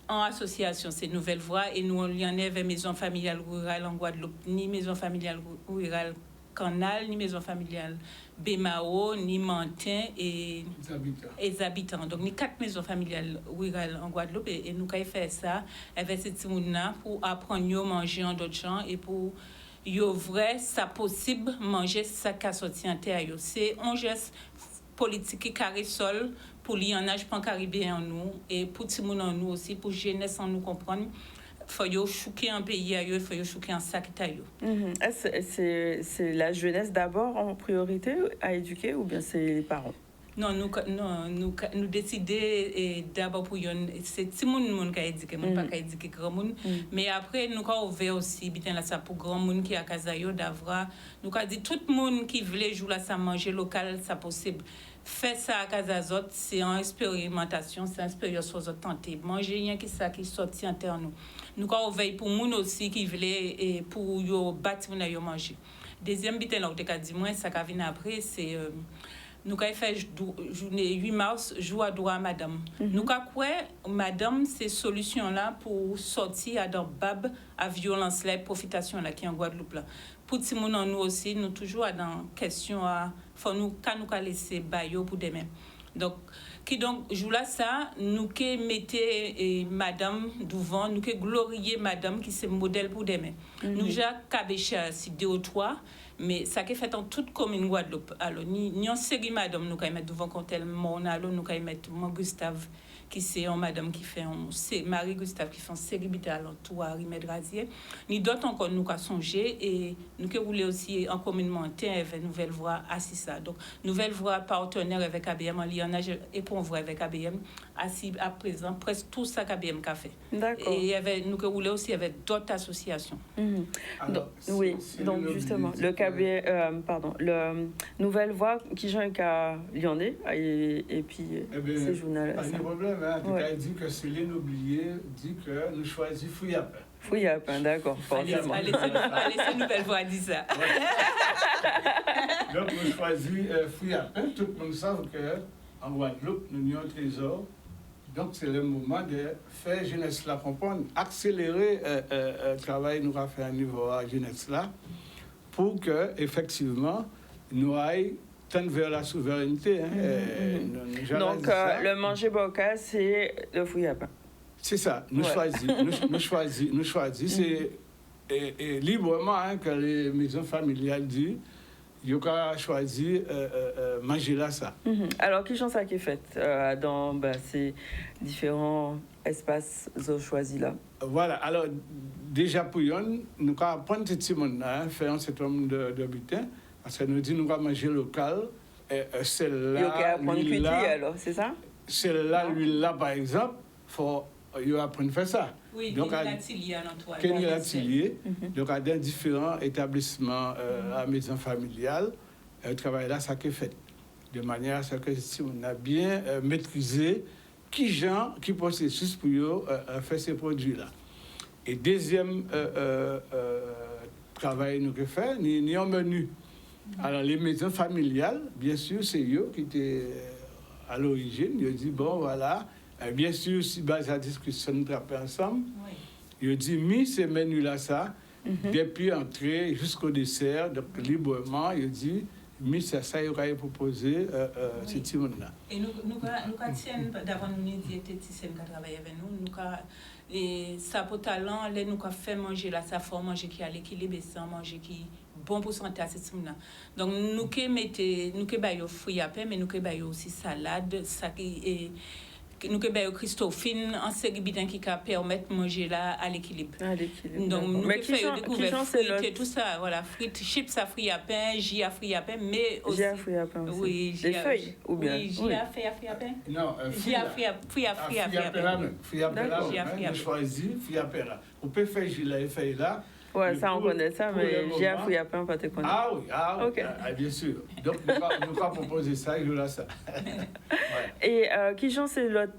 en association ces nouvelles voies et nous li en avait maison familiale rurale en Guadeloupe ni maison familiale rurale Canal ni maison familiale Bémao, ni Mantin et les habitants. Donc, nous 4 maisons familiales rurales en Guadeloupe et nous avons fait ça avec ces petits gens pour apprendre à manger en d'autres gens et pour yo vrai, ça possible manger ça qui a sorti en terre. C'est un geste politique qui carré sol pour les en âge pan caribéen en nous et pour tout le monde en nous aussi, pour jeunesse en nous comprendre. Faut yo choquer un pays ailleurs, faut yo choquer un sac taillot. C'est la jeunesse d'abord en priorité à éduquer ou bien c'est les parents? Non, nous décider d'abord pour c'est tout le monde qui a éduqué, pas qui a éduqué grand monde, mais après nous avons ouvert aussi bien là ça pour grand monde qui a Kazayo d'avoir nous avons dit tout le monde qui veut jouer là ça manger local ça possible. Faire ça à Casazot, c'est une expérimentation, c'est une expérience aux autres tenter. Manger rien qui ça qui sorti en terre nous. Nous avons veillé pour moun aussi qui voulait et pour yo battre moun yo manger. Deuxième bitin là on t'a dit moi ça qui vient après c'est nous avons fait journée 8 mars jour à droit à madame. Nous avons quoi madame ces solutions là pour sortir à dans bab à violence là profitation là qui en Guadeloupe là. Pour tout le monde en nous aussi nous toujours dans question à faut nous laisser bayo pour demain. Donc jour là ça nous que mettez madame devant nous que glorifier madame qui c'est modèle pour demain. Nous ja Kabécha si 2 ou 3 mais ça qui fait en toute commune Guadeloupe. Alors ni en série madame nous ka mettre devant quand elle mon alors nous ka mettre mon Gustave qui c'est un madame qui fait c'est Marie Gustave qui fait un série bital en tout à Rimed Razier ni d'autres encore nous ka songer et nous que voulait aussi en communement avec nouvelle voie assis ça donc nouvelle voie partenaire avec ABM en lionnage et pour voir avec ABM assis à présent presque tout ça qu'ABM a fait. D'accord. Et il y avait nous que voulait aussi avec d'autres associations. Alors, oui, donc justement le KBM le nouvelle voie qui j'en qu'à Lyonnais et puis ces journaux là. Pas de problème tu as dit que Céline Oublié dit que nous choisissons Fouillapin. Fouillapin, d'accord, forcément. Allez, c'est une nouvelle fois dit ça. Donc, on choisit Fouillapin. Tout le monde sait qu'en Guadeloupe, nous avons un trésor. Donc, c'est le moment de faire jeunesse là, comprendre, accélérer le travail que nous avons fait à niveau de jeunesse là, pour que, effectivement, nous aillions tendre vers la souveraineté. Donc, le manger boca, c'est le Fouillapin. C'est ça, nous choisissons. C'est librement que les maisons familiales disent. Il y a choisi manger là ça. Alors, qui chance ça qui est faite dans ces différents espaces choisis là? Voilà, alors déjà pour nous allons prendre ce petit monde là, faire un certain nombre de butins, parce que nous disons nous allons manger local, celle-là, l'huile-là, alors, c'est ça? Celle-là, l'huile-là par exemple, il faut apprendre à faire ça. Oui, donc, Kenny Latilier, donc à dans différents établissements à la maison familiale, le travail là, ça qui est fait. De manière à ce que si on a bien maîtrisé qui processus pour faire ces produits-là. Et deuxième travail nous que fait, ni un menu. Alors les maisons familiales, bien sûr, c'est eux qui étaient à l'origine. Ils ont dit, bon voilà, bien sûr, si base la discussion nous traper ensemble, ils ont dit, mis ces menus-là, ça, depuis entrée jusqu'au dessert, donc librement, ils ont dit, mis ça, il aurait proposé ce petit monde-là. Et nous tiennent, d'avant nous diététicienne qui travaille avec nous, et ça pour talent, là, nous fait manger là, ça faut manger qui a l'équilibre et sans manger qui bon pour santé à cette semaine. Donc nous qui mettons, nous qui baillons fruits à pain, mais nous qui baillons aussi salade, ça qui nous que baillons Christophine en série bidin qui permettre manger là à l'équilibre. Donc nous qui faisons découvrir frites et tout ça, voilà, frites, chips à fruits à pain, jus à fruits à pain, mais aussi fruits à pain. Oui, des feuilles ou bien jus à fruits à pain. Non, fruits à fruits à pain. Fruits à pain, on choisit fruits à pain là. On peut faire jus là et feuilles là. Ouais, ça on connaît ça, mais j'ai un fruit à pain, pas te connaître. Ah oui, okay. Bien sûr. Donc, nous allons proposer ça et là ça. Et qui j'en sais l'autre,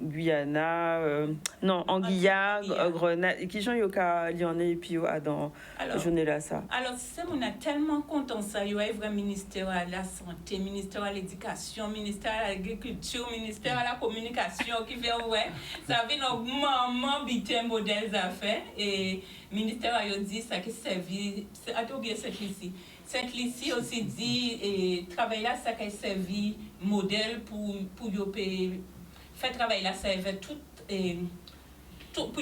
Guyana, non, Anguilla, Grenade, qui j'en yoka Lyonnais et puis dans journée là ça. Alors, c'est on a tellement content ça, il y a vraiment ministère à la santé, ministère à l'éducation, ministère à l'agriculture, ministère à la communication qui fait ouais, ça vient nos maman bité modèles à faire et ministère a dit ça qui servi c'est à oublier Sainte-Lucie aussi dit et travail là ça qui servi modèle pour faire travail là ça avait tout pour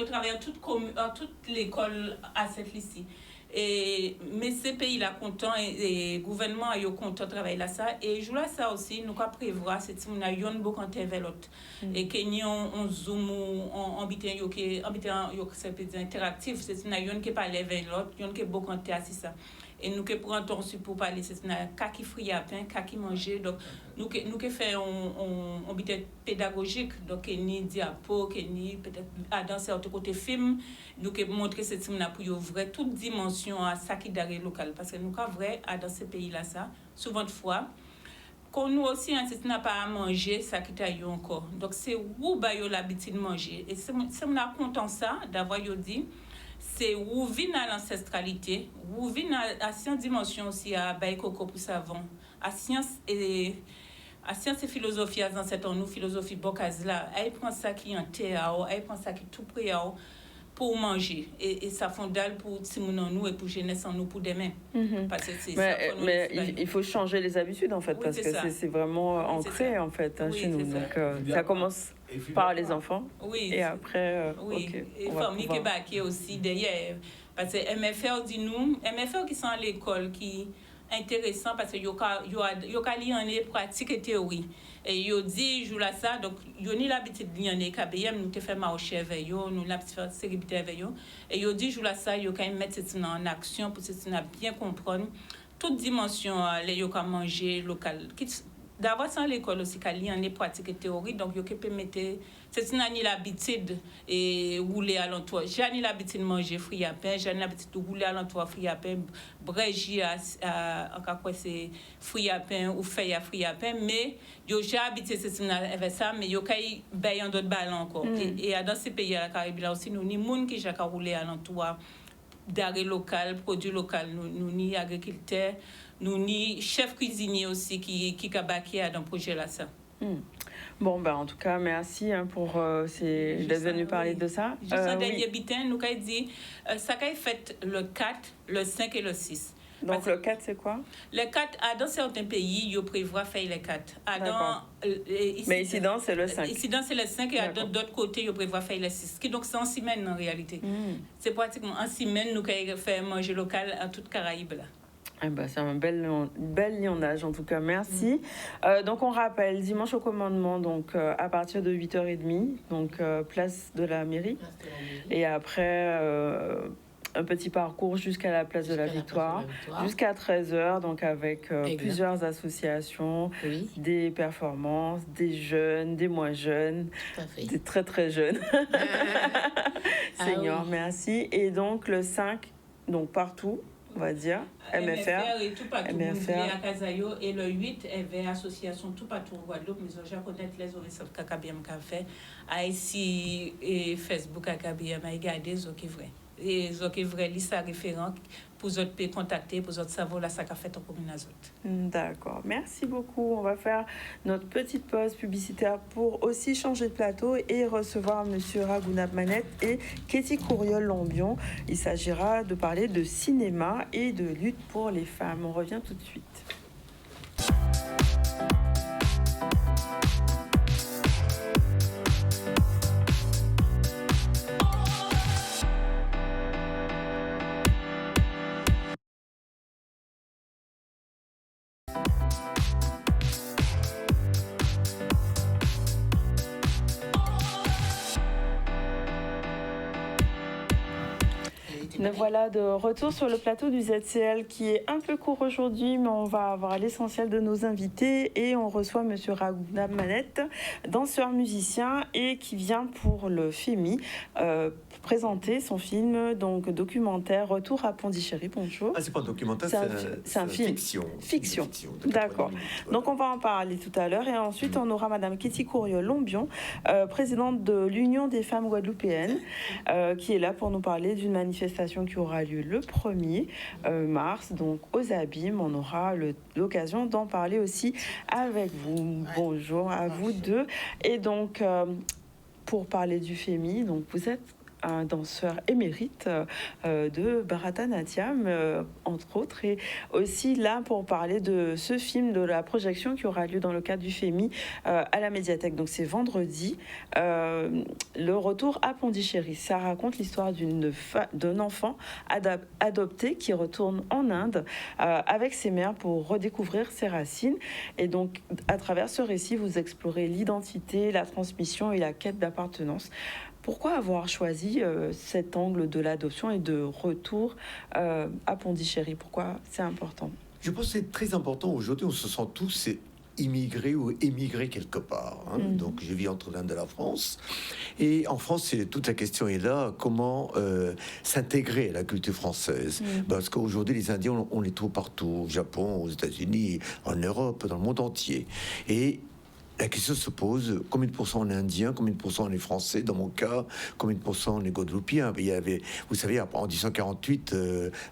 travailler toute l'école à Sainte-Lucie. Mais ces pays-là contents et le gouvernement est content de travailler là ça et je là ça aussi nous quoi prévoir c'est si on a yon beaucoup vers l'autre et que ni on zoom on habitant c'est interactif c'est si on a yon qui parler vers l'autre yon qui beaucoup assis ça et nous que prend temps pour parler c'est na kaki fruit à pain kaki manger donc nous que fait on habitant pédagogique donc ni diapo que ni peut-être à dans certains côté film nous que montrer cette na pour vrai toute dimension à ça qui d'arrêt local parce que nous ka vrai à dans ces pays là ça souvent de fois qu'on nous aussi insiste n'a pas à manger ça qui t'a eu encore donc c'est où ba yo l'habitude de manger et c'est on a content ça d'avoir yo dit c'est où vient à l'ancestralité où vient à science dimension aussi à bail coco pour savon à science et philosophie dans cette nous philosophie bocaz là elle prend ça qui en terre elle prend ça qui tout près pour manger et ça fondale pour Simon en nous et pour jeunesse en nous pour demain parce que c'est mais il faut changer les habitudes en fait parce que c'est vraiment ancré en fait chez nous donc ça commence par les enfants et après et famille qui baquer aussi derrière parce que MFR dit nous MFR qui sont à l'école qui intéressant parce que yo ka li en pratique et théorie et yo dit joue là ça donc yo ni l'habitude li en KBM nous te fait marcher avec yo nous la faire célébrité avec yo et yo dit joue là ça yo ka mettre ça en action pour ça bien comprendre toute dimension les yo ka manger local d'avoir ça à l'école aussi, qu'il y a des pratiques et théories, donc il peut mettre, c'est une année l'habitude et rouler à l'entour. J'ai l'habitude de manger fruits à pain, j'ai l'habitude de rouler à l'entour fruits à pain, bréger encore quoi c'est fruits à pain ou feuilles à fruits à pain, mais j'ai habitué avec ça, mais il y a bien d'autres ballons encore. Et dans ces pays à la Caraïbe là aussi, nous ni monde qui j'ai roulé à l'entour d'arrêt local, produits locaux, nous ni agriculteurs. Nous ni chef cuisinier aussi qui a baqué dans le projet là ça. Bon en tout cas merci pour d'être venu parler de ça. Juste un dernier bitin, nous avons dit ça a fait le 4, le 5 et le 6. Donc le 4 c'est quoi? Le 4 dans certains pays, ils prévoient faire le 4. Mais ici c'est le 5. Ici c'est le 5 et d'autres côtés ils prévoient faire le 6. Qui donc c'est en semaine en réalité. C'est pratiquement en semaine nous avons fait manger local en toute Caraïbe là. C'est un bel lionnage en tout cas, merci. Donc on rappelle, dimanche au commandement, donc à partir de 8h30, donc place de la mairie. Et après un petit parcours jusqu'à la place de la Victoire, jusqu'à 13h, donc avec plusieurs associations, des performances, des jeunes, des moins jeunes, des très très jeunes. Seigneur, merci. Et donc le 5, donc partout, on va dire, MFR et tout partout, MFR à Casayo, et le 8 est association tout partout en Guadeloupe, mais je connais les horizons de KBM Café, ici et Facebook à KBM, à regarder ce qui est vrai. Et ce qui est vrai, liste à référent pour vous autres contacter, pour vous autres savoir là ça qu'a fait en commune azot. D'accord, merci beaucoup. On va faire notre petite pause publicitaire pour aussi changer de plateau et recevoir Monsieur Ragounab Manette et Katie Couriol-Lambion. Il s'agira de parler de cinéma et de lutte pour les femmes. On revient tout de suite. Nous voilà de retour sur le plateau du ZCL qui est un peu court aujourd'hui, mais on va avoir l'essentiel de nos invités et on reçoit Monsieur Ragounab Manette, danseur musicien et qui vient pour le FEMI présenter son film donc documentaire Retour à Pondichéry. Bonjour. C'est pas un documentaire, c'est un film. Fiction. D'accord. Donc on va en parler tout à l'heure et ensuite on aura Madame Katie Couriol-Lambion, présidente de l'Union des femmes guadeloupéennes, qui est là pour nous parler d'une manifestation qui aura lieu le 1er mars, donc aux Abîmes. On aura l'occasion d'en parler aussi avec vous. Bonjour à vous deux. Et donc, pour parler du FEMI, donc vous êtes un danseur émérite de Bharatanatyam, entre autres, et aussi là pour parler de ce film, de la projection qui aura lieu dans le cadre du FEMI à la médiathèque. Donc c'est vendredi, le retour à Pondichéry. Ça raconte l'histoire d'un enfant adopté qui retourne en Inde avec ses mères pour redécouvrir ses racines. Et donc à travers ce récit, vous explorez l'identité, la transmission et la quête d'appartenance. Pourquoi avoir choisi cet angle de l'adoption et de retour à Pondichéry? Pourquoi c'est important? Je pense que c'est très important. Aujourd'hui, on se sent tous immigrés ou émigrés quelque part. Donc, je vis entre l'Inde et la France. Et en France, toute la question est là, comment s'intégrer à la culture française. Parce qu'aujourd'hui, les Indiens, on les trouve partout, au Japon, aux États-Unis, en Europe, dans le monde entier. Et la question se pose, combien de pourcents on est indien, combien de pourcents on est français, dans mon cas, combien de pourcents on est guadeloupéen. Il y avait, vous savez, en 1848,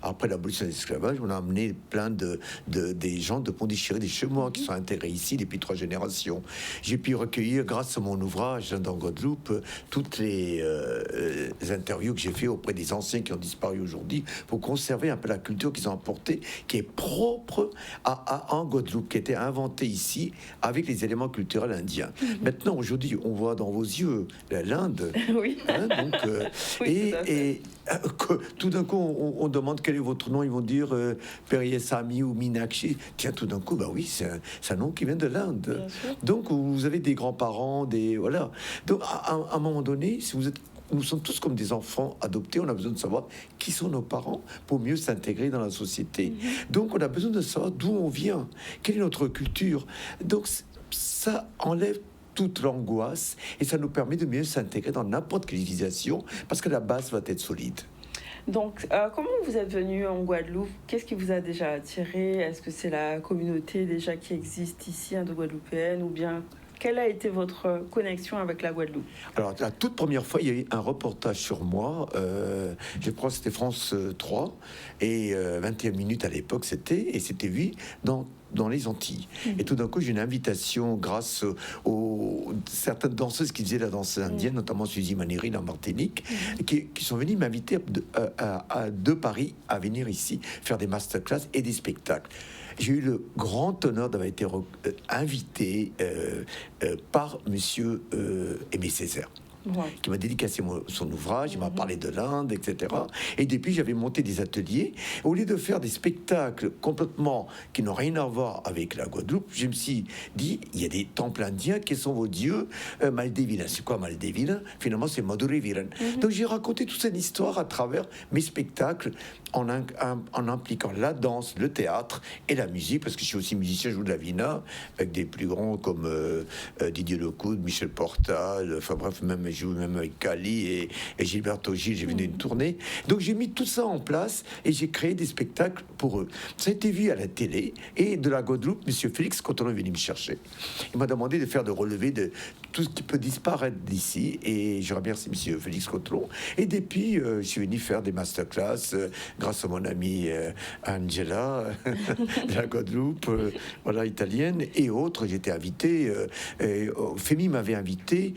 après l'abolition de l'esclavage, on a amené plein des gens de Pondichéry, des Chemois, qui sont intégrés ici depuis 3 générations. J'ai pu recueillir, grâce à mon ouvrage dans Guadeloupe, toutes les interviews que j'ai fait auprès des anciens qui ont disparu aujourd'hui, pour conserver un peu la culture qu'ils ont apportée, qui est propre en Guadeloupe, qui a été inventée ici, avec les éléments culturels indien. Maintenant, aujourd'hui, on voit dans vos yeux l'Inde. Oui. Donc, oui, tout d'un coup, on demande quel est votre nom. Ils vont dire Periesami ou Minakshi. Tiens, tout d'un coup, bah oui, c'est un nom qui vient de l'Inde. Donc, vous avez des grands-parents, voilà. Donc, à un moment donné, si vous êtes nous sommes tous comme des enfants adoptés. On a besoin de savoir qui sont nos parents pour mieux s'intégrer dans la société. Donc, on a besoin de savoir d'où on vient, quelle est notre culture. Donc, ça enlève toute l'angoisse et ça nous permet de mieux s'intégrer dans n'importe quelle civilisation parce que la base va être solide. Donc, comment vous êtes venu en Guadeloupe? Qu'est-ce qui vous a déjà attiré? Est-ce que c'est la communauté déjà qui existe ici, de Guadeloupéenne, ou bien quelle a été votre connexion avec la Guadeloupe? Alors, la toute première fois, il y a eu un reportage sur moi. Je crois que c'était France 3 et 21 minutes à l'époque, et c'était vu dans les Antilles. Et tout d'un coup, j'ai une invitation grâce aux certaines danseuses qui faisaient la danse indienne, notamment Suzy Maneri en Martinique, qui sont venues m'inviter de Paris à venir ici faire des masterclass et des spectacles. J'ai eu le grand honneur d'avoir été invité par monsieur Aimé Césaire. Qui m'a dédicacé son ouvrage, il m'a parlé de l'Inde, etc. Et depuis, j'avais monté des ateliers. Au lieu de faire des spectacles complètement qui n'ont rien à voir avec la Guadeloupe, je me suis dit, il y a des temples indiens, qui sont vos dieux? Maldivina. C'est quoi Maldivina? Finalement, c'est Madhuriviran. Donc, j'ai raconté toute cette histoire à travers mes spectacles, en impliquant la danse, le théâtre et la musique, parce que je suis aussi musicien, je joue de la vina, avec des plus grands comme Didier Lecoud, Michel Portal, enfin bref, je joue même avec Cali et Gilberto Gil, j'ai venu une tournée. Donc j'ai mis tout ça en place et j'ai créé des spectacles pour eux. Ça a été vu à la télé et de la Guadeloupe, monsieur Félix Cotelon est venu me chercher. Il m'a demandé de faire le relevé de tout ce qui peut disparaître d'ici et je remercie monsieur Félix Cotelon. Et depuis, je suis venu faire des masterclass grâce à mon amie Angela de la Guadeloupe, voilà, italienne et autres. J'étais invité, Fémi m'avait invité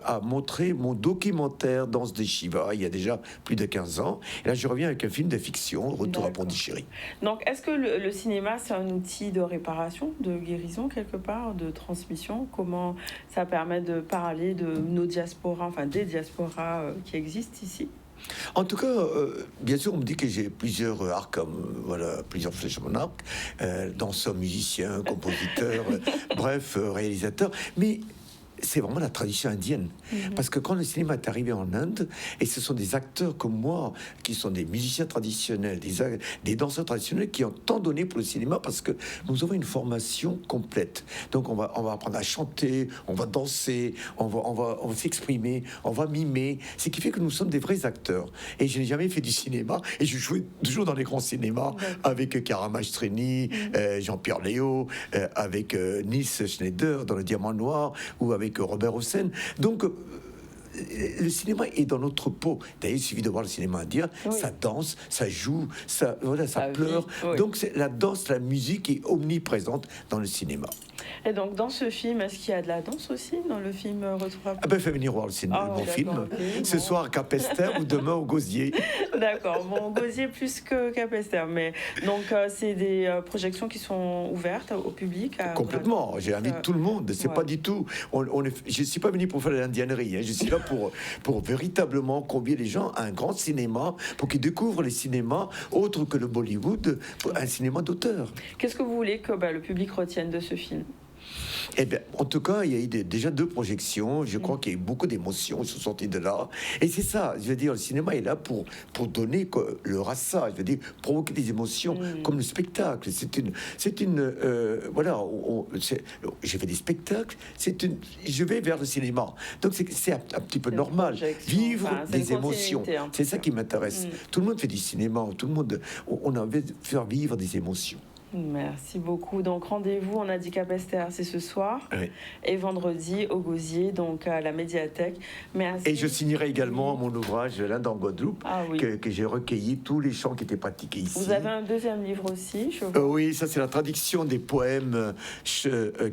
à montrer mon documentaire Danse des Shiva il y a déjà plus de 15 ans. Et là, je reviens avec un film de fiction, Retour à Pondichéry. Donc, est-ce que le cinéma, c'est un outil de réparation, de guérison quelque part, de transmission? Comment ça permet de parler de nos diasporas, enfin des diasporas qui existent ici? En tout cas, bien sûr, on me dit que j'ai plusieurs arcs, voilà, plusieurs flèches à mon arc, danseur, musicien, compositeur, bref, réalisateur. Mais c'est vraiment la tradition indienne. Parce que quand le cinéma est arrivé en Inde, et ce sont des acteurs comme moi, qui sont des musiciens traditionnels, des danseurs traditionnels, qui ont tant donné pour le cinéma, parce que nous avons une formation complète. Donc on va apprendre à chanter, on va danser, on va s'exprimer, on va mimer, ce qui fait que nous sommes des vrais acteurs. Et je n'ai jamais fait du cinéma, et je jouais toujours dans les grands cinémas, avec Kara Maestrini, Jean-Pierre Léo, avec Nils Schneider dans Le Diamant Noir, ou avec Robert Hossein. Donc, le cinéma est dans notre peau. D'ailleurs, il suffit de voir le cinéma indien, ça danse, ça joue, ça pleure. Donc, la danse, la musique est omniprésente dans le cinéma. Et donc, dans ce film, est-ce qu'il y a de la danse aussi, dans le film Retour à... Ah ben, fais venir voir le cinéma, mon film, ce soir à Capesterre ou demain au Gosier. D'accord, bon, Gosier plus que Capesterre, mais donc c'est des projections qui sont ouvertes au public. Complètement, j'invite tout le monde, c'est pas du tout... je ne suis pas venu pour faire de l'indiennerie, je suis là pour véritablement convier les gens à un grand cinéma, pour qu'ils découvrent les cinémas autres que le Bollywood, un cinéma d'auteur. Qu'est-ce que vous voulez que le public retienne de ce film? Eh bien, en tout cas, il y a eu déjà 2 projections. Je crois qu'il y a eu beaucoup d'émotions. Ils sont sortis de là. Et c'est ça, je veux dire, le cinéma est là pour donner le rasa, je veux dire, provoquer des émotions comme le spectacle. Voilà, j'ai fait des spectacles. Je vais vers le cinéma. Donc, c'est un petit peu normal. Vivre des émotions. C'est ça qui m'intéresse. Tout le monde fait du cinéma. Tout le monde, on a envie de faire vivre des émotions. Merci beaucoup. Donc rendez-vous, on a dit Capesterre, c'est ce soir, et vendredi au Gosier, donc à la médiathèque. Merci. Et je signerai également mon ouvrage L'Inde en Guadeloupe, que j'ai recueilli tous les chants qui étaient pratiqués ici. Vous avez un deuxième livre aussi, je vois. Oui, ça c'est la traduction des poèmes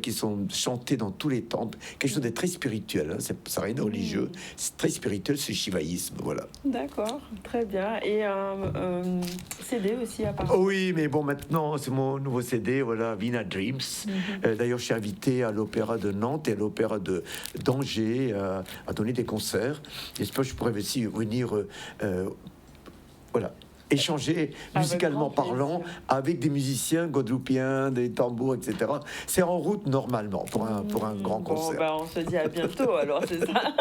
qui sont chantés dans tous les temples. Quelque chose de très spirituel, hein. Ça n'a rien de religieux, c'est très spirituel, c'est le shivaïsme, voilà. D'accord, très bien. Et un CD aussi à part. Oui, mais bon, maintenant c'est mon nouveau CD, voilà, Vina Dreams. D'ailleurs, je suis invité à l'Opéra de Nantes et à l'Opéra d'Angers à donner des concerts. J'espère que je pourrais aussi venir, voilà, échanger musicalement grand parlant plaisir. avec des musiciens guadeloupéens, des tambours, etc. C'est en route normalement pour un grand concert. Bon, on se dit à bientôt, alors c'est ça.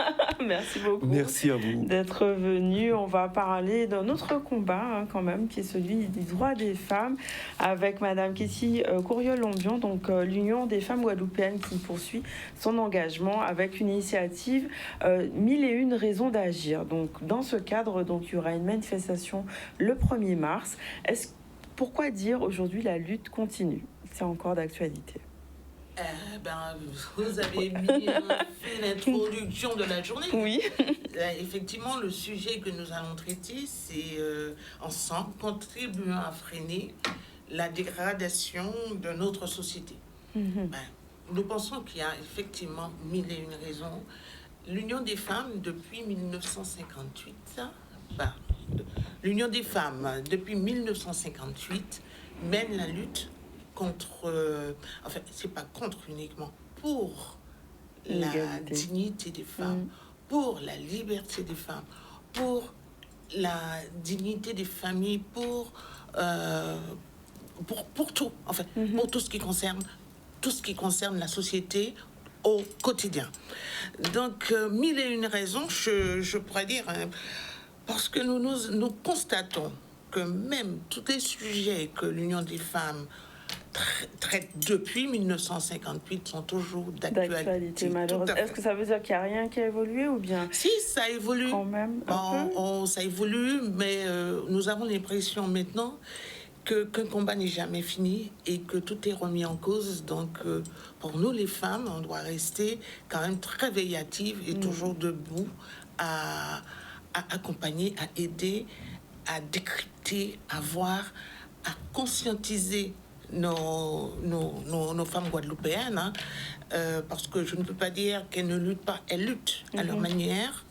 Merci beaucoup. Merci à vous. D'être venu. On va parler d'un autre combat quand même, qui est celui des droits des femmes, avec Madame Ketty Couriol-Lombion, donc l'Union des femmes guadeloupéennes qui poursuit son engagement avec une initiative 1001 raisons d'agir. Donc dans ce cadre, donc, il y aura une manifestation le 1er mars. Pourquoi dire aujourd'hui la lutte continue? C'est encore d'actualité. Vous avez fait l'introduction de la journée. Oui. Effectivement, le sujet que nous allons traiter, c'est ensemble contribuant à freiner la dégradation de notre société. Nous pensons qu'il y a effectivement 1001 raisons. L'Union des femmes, depuis 1958, l'Union des femmes, depuis 1958, mène la lutte contre, enfin, c'est pas contre uniquement, pour la dignité des femmes, pour la liberté des femmes, pour la dignité des familles, pour tout, en fait, pour tout ce qui concerne la société au quotidien. Donc, 1001 raisons, je pourrais dire, parce que nous constatons que même tous les sujets que l'Union des femmes traite depuis 1958 sont toujours d'actualité. Malheureusement. Est-ce que ça veut dire qu'il n'y a rien qui a évolué ou bien? Si, ça évolue. Quand même, ça évolue, mais nous avons l'impression maintenant qu'un combat n'est jamais fini et que tout est remis en cause. Donc, pour nous, les femmes, on doit rester quand même très veillatives et toujours debout à accompagner, à aider, à décrypter, à voir, à conscientiser nos femmes guadeloupéennes, hein, parce que je ne peux pas dire qu'elles ne luttent pas, elles luttent à leur manière.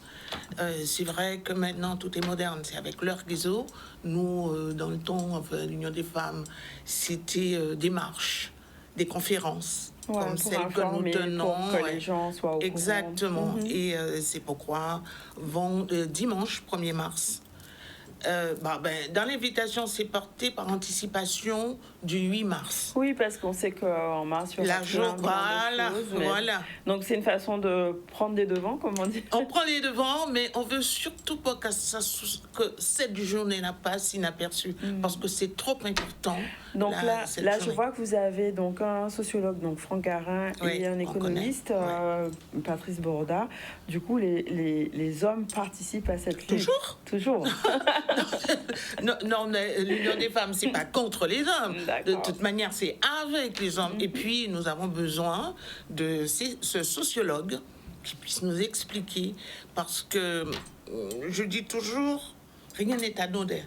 C'est vrai que maintenant tout est moderne, c'est avec leur réseau. Nous, dans le temps, enfin, l'Union des femmes, c'était des marches, des conférences, comme celles que nous tenons. Pour que les gens soient au exactement. Et c'est pourquoi dimanche 1er mars, dans l'invitation, c'est porté par anticipation du 8 mars. Oui, parce qu'on sait qu'en mars, il y aura voilà. Donc, c'est une façon de prendre des devants, comme on dit. On prend les devants, mais on veut surtout pas que cette journée-là passe inaperçue, parce que c'est trop important. Donc là je vois que vous avez donc un sociologue, donc Franck Garin, et un économiste, Patrice Borda. Du coup, les hommes participent à cette lutte. Toujours. Non, l'Union des femmes, c'est pas contre les hommes. De toute manière, c'est avec les hommes. Et puis, nous avons besoin de ce sociologue qui puisse nous expliquer, parce que je dis toujours, rien n'est anodin.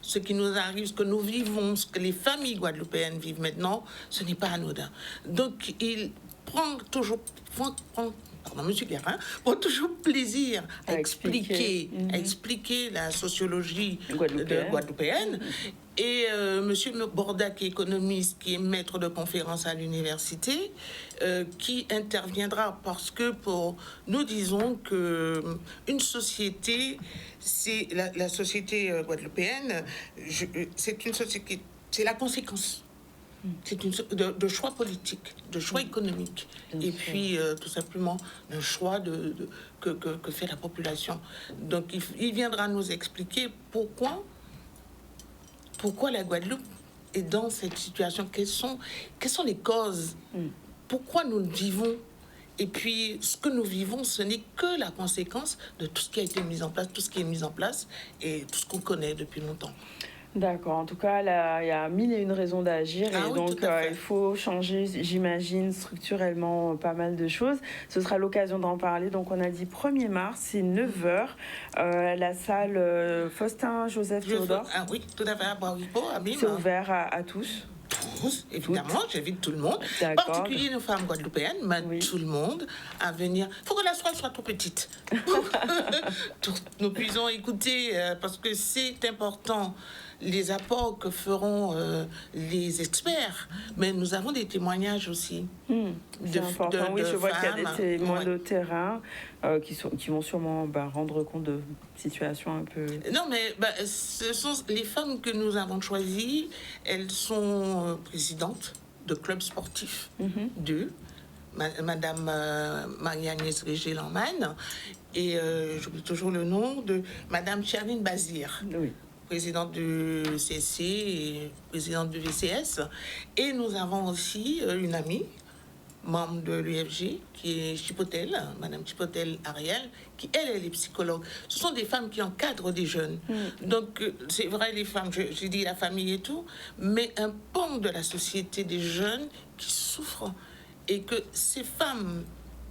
Ce qui nous arrive, ce que nous vivons, ce que les familles guadeloupéennes vivent maintenant, ce n'est pas anodin. Donc, il prend toujours... Monsieur Guérin, prend toujours plaisir à expliquer la sociologie guadeloupéenne. Et Monsieur Borda, qui est économiste, qui est maître de conférences à l'université, qui interviendra, parce que nous disons que une société, c'est la société guadeloupéenne, c'est une société, c'est la conséquence. C'est de choix politiques, de choix économiques, et puis tout simplement d'un choix que fait la population. Donc il viendra nous expliquer pourquoi la Guadeloupe est dans cette situation, quelles sont les causes, pourquoi nous le vivons. Et puis, ce que nous vivons, ce n'est que la conséquence de tout ce qui a été mis en place, tout ce qui est mis en place et tout ce qu'on connaît depuis longtemps. D'accord. En tout cas, là, il y a 1001 raisons d'agir et donc il faut changer, j'imagine, structurellement pas mal de choses. Ce sera l'occasion d'en parler. Donc, on a dit 1er mars, c'est 9h, la salle Faustin-Joseph Théodore. Ah oui, tout à fait, à Bois-Ripo, à Bim. C'est ouvert à tous. Tous, évidemment, j'invite tout le monde, en particulier nos femmes guadeloupéennes, mais tout le monde à venir. Il faut que la soirée soit trop petite. Nous puissions écouter, parce que c'est important les apports que feront les experts, mais nous avons des témoignages aussi. C'est important. Oui, je vois qu'il y a des témoins ouais. de terrain qui vont sûrement rendre compte de situations un peu... Non, mais ce sont les femmes que nous avons choisies. Elles sont présidentes de clubs sportifs, deux. Madame Marie-Agnès Régé-Lanman et j'oublie toujours le nom de Madame Cherline Bazir, présidente du CC et présidente du VCS. Et nous avons aussi une amie, membre de l'UFG, qui est Chipotel, Madame Chipotel Ariel, qui, elle est psychologue. Ce sont des femmes qui encadrent des jeunes. Donc, c'est vrai, les femmes, j'ai dit la famille et tout, mais un pan de la société des jeunes qui souffrent. Et que ces femmes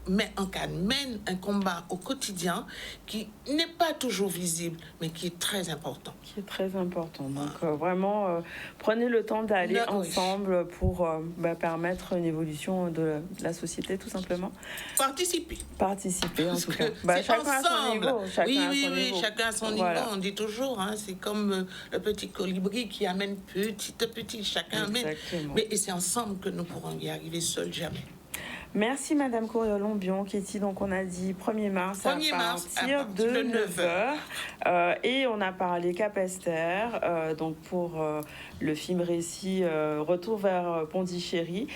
mènent un combat au quotidien qui n'est pas toujours visible, mais qui est très important. Qui est très important. Donc vraiment, prenez le temps d'aller ensemble pour permettre une évolution de la société, tout simplement. Participer, en tout cas. C'est chacun ensemble. À son niveau. Oui, chacun à son niveau. On dit toujours, c'est comme le petit colibri qui amène petit à petit, chacun amène. Mais c'est ensemble que nous pourrons y arriver, seuls jamais. Merci Madame Couriol-Lombion, Katie. Donc on a dit 1er mars à partir de 9h. Et on a parlé Capesterre, donc pour le film récit Retour vers Pondichéry,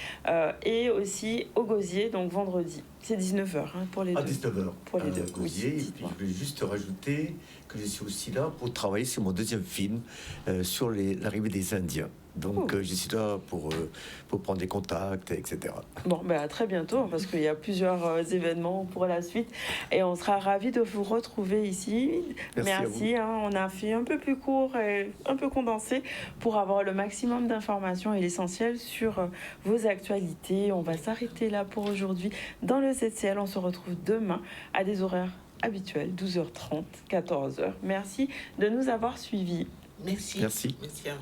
et aussi au Gosier, donc vendredi. C'est 19h pour les deux. À 19h. Pour les deux. Gosier. Et puis je voulais juste rajouter que je suis aussi là pour travailler sur mon deuxième film sur l'arrivée des Indiens. Donc, je suis là pour prendre des contacts, etc. Bon, à très bientôt, parce qu'il y a plusieurs événements pour la suite. Et on sera ravis de vous retrouver ici. Merci. On a fait un peu plus court et un peu condensé pour avoir le maximum d'informations et l'essentiel sur vos actualités. On va s'arrêter là pour aujourd'hui. Dans le ZCL, on se retrouve demain à des horaires habituels, 12h30, 14h. Merci de nous avoir suivis. Merci. Merci. Merci à vous.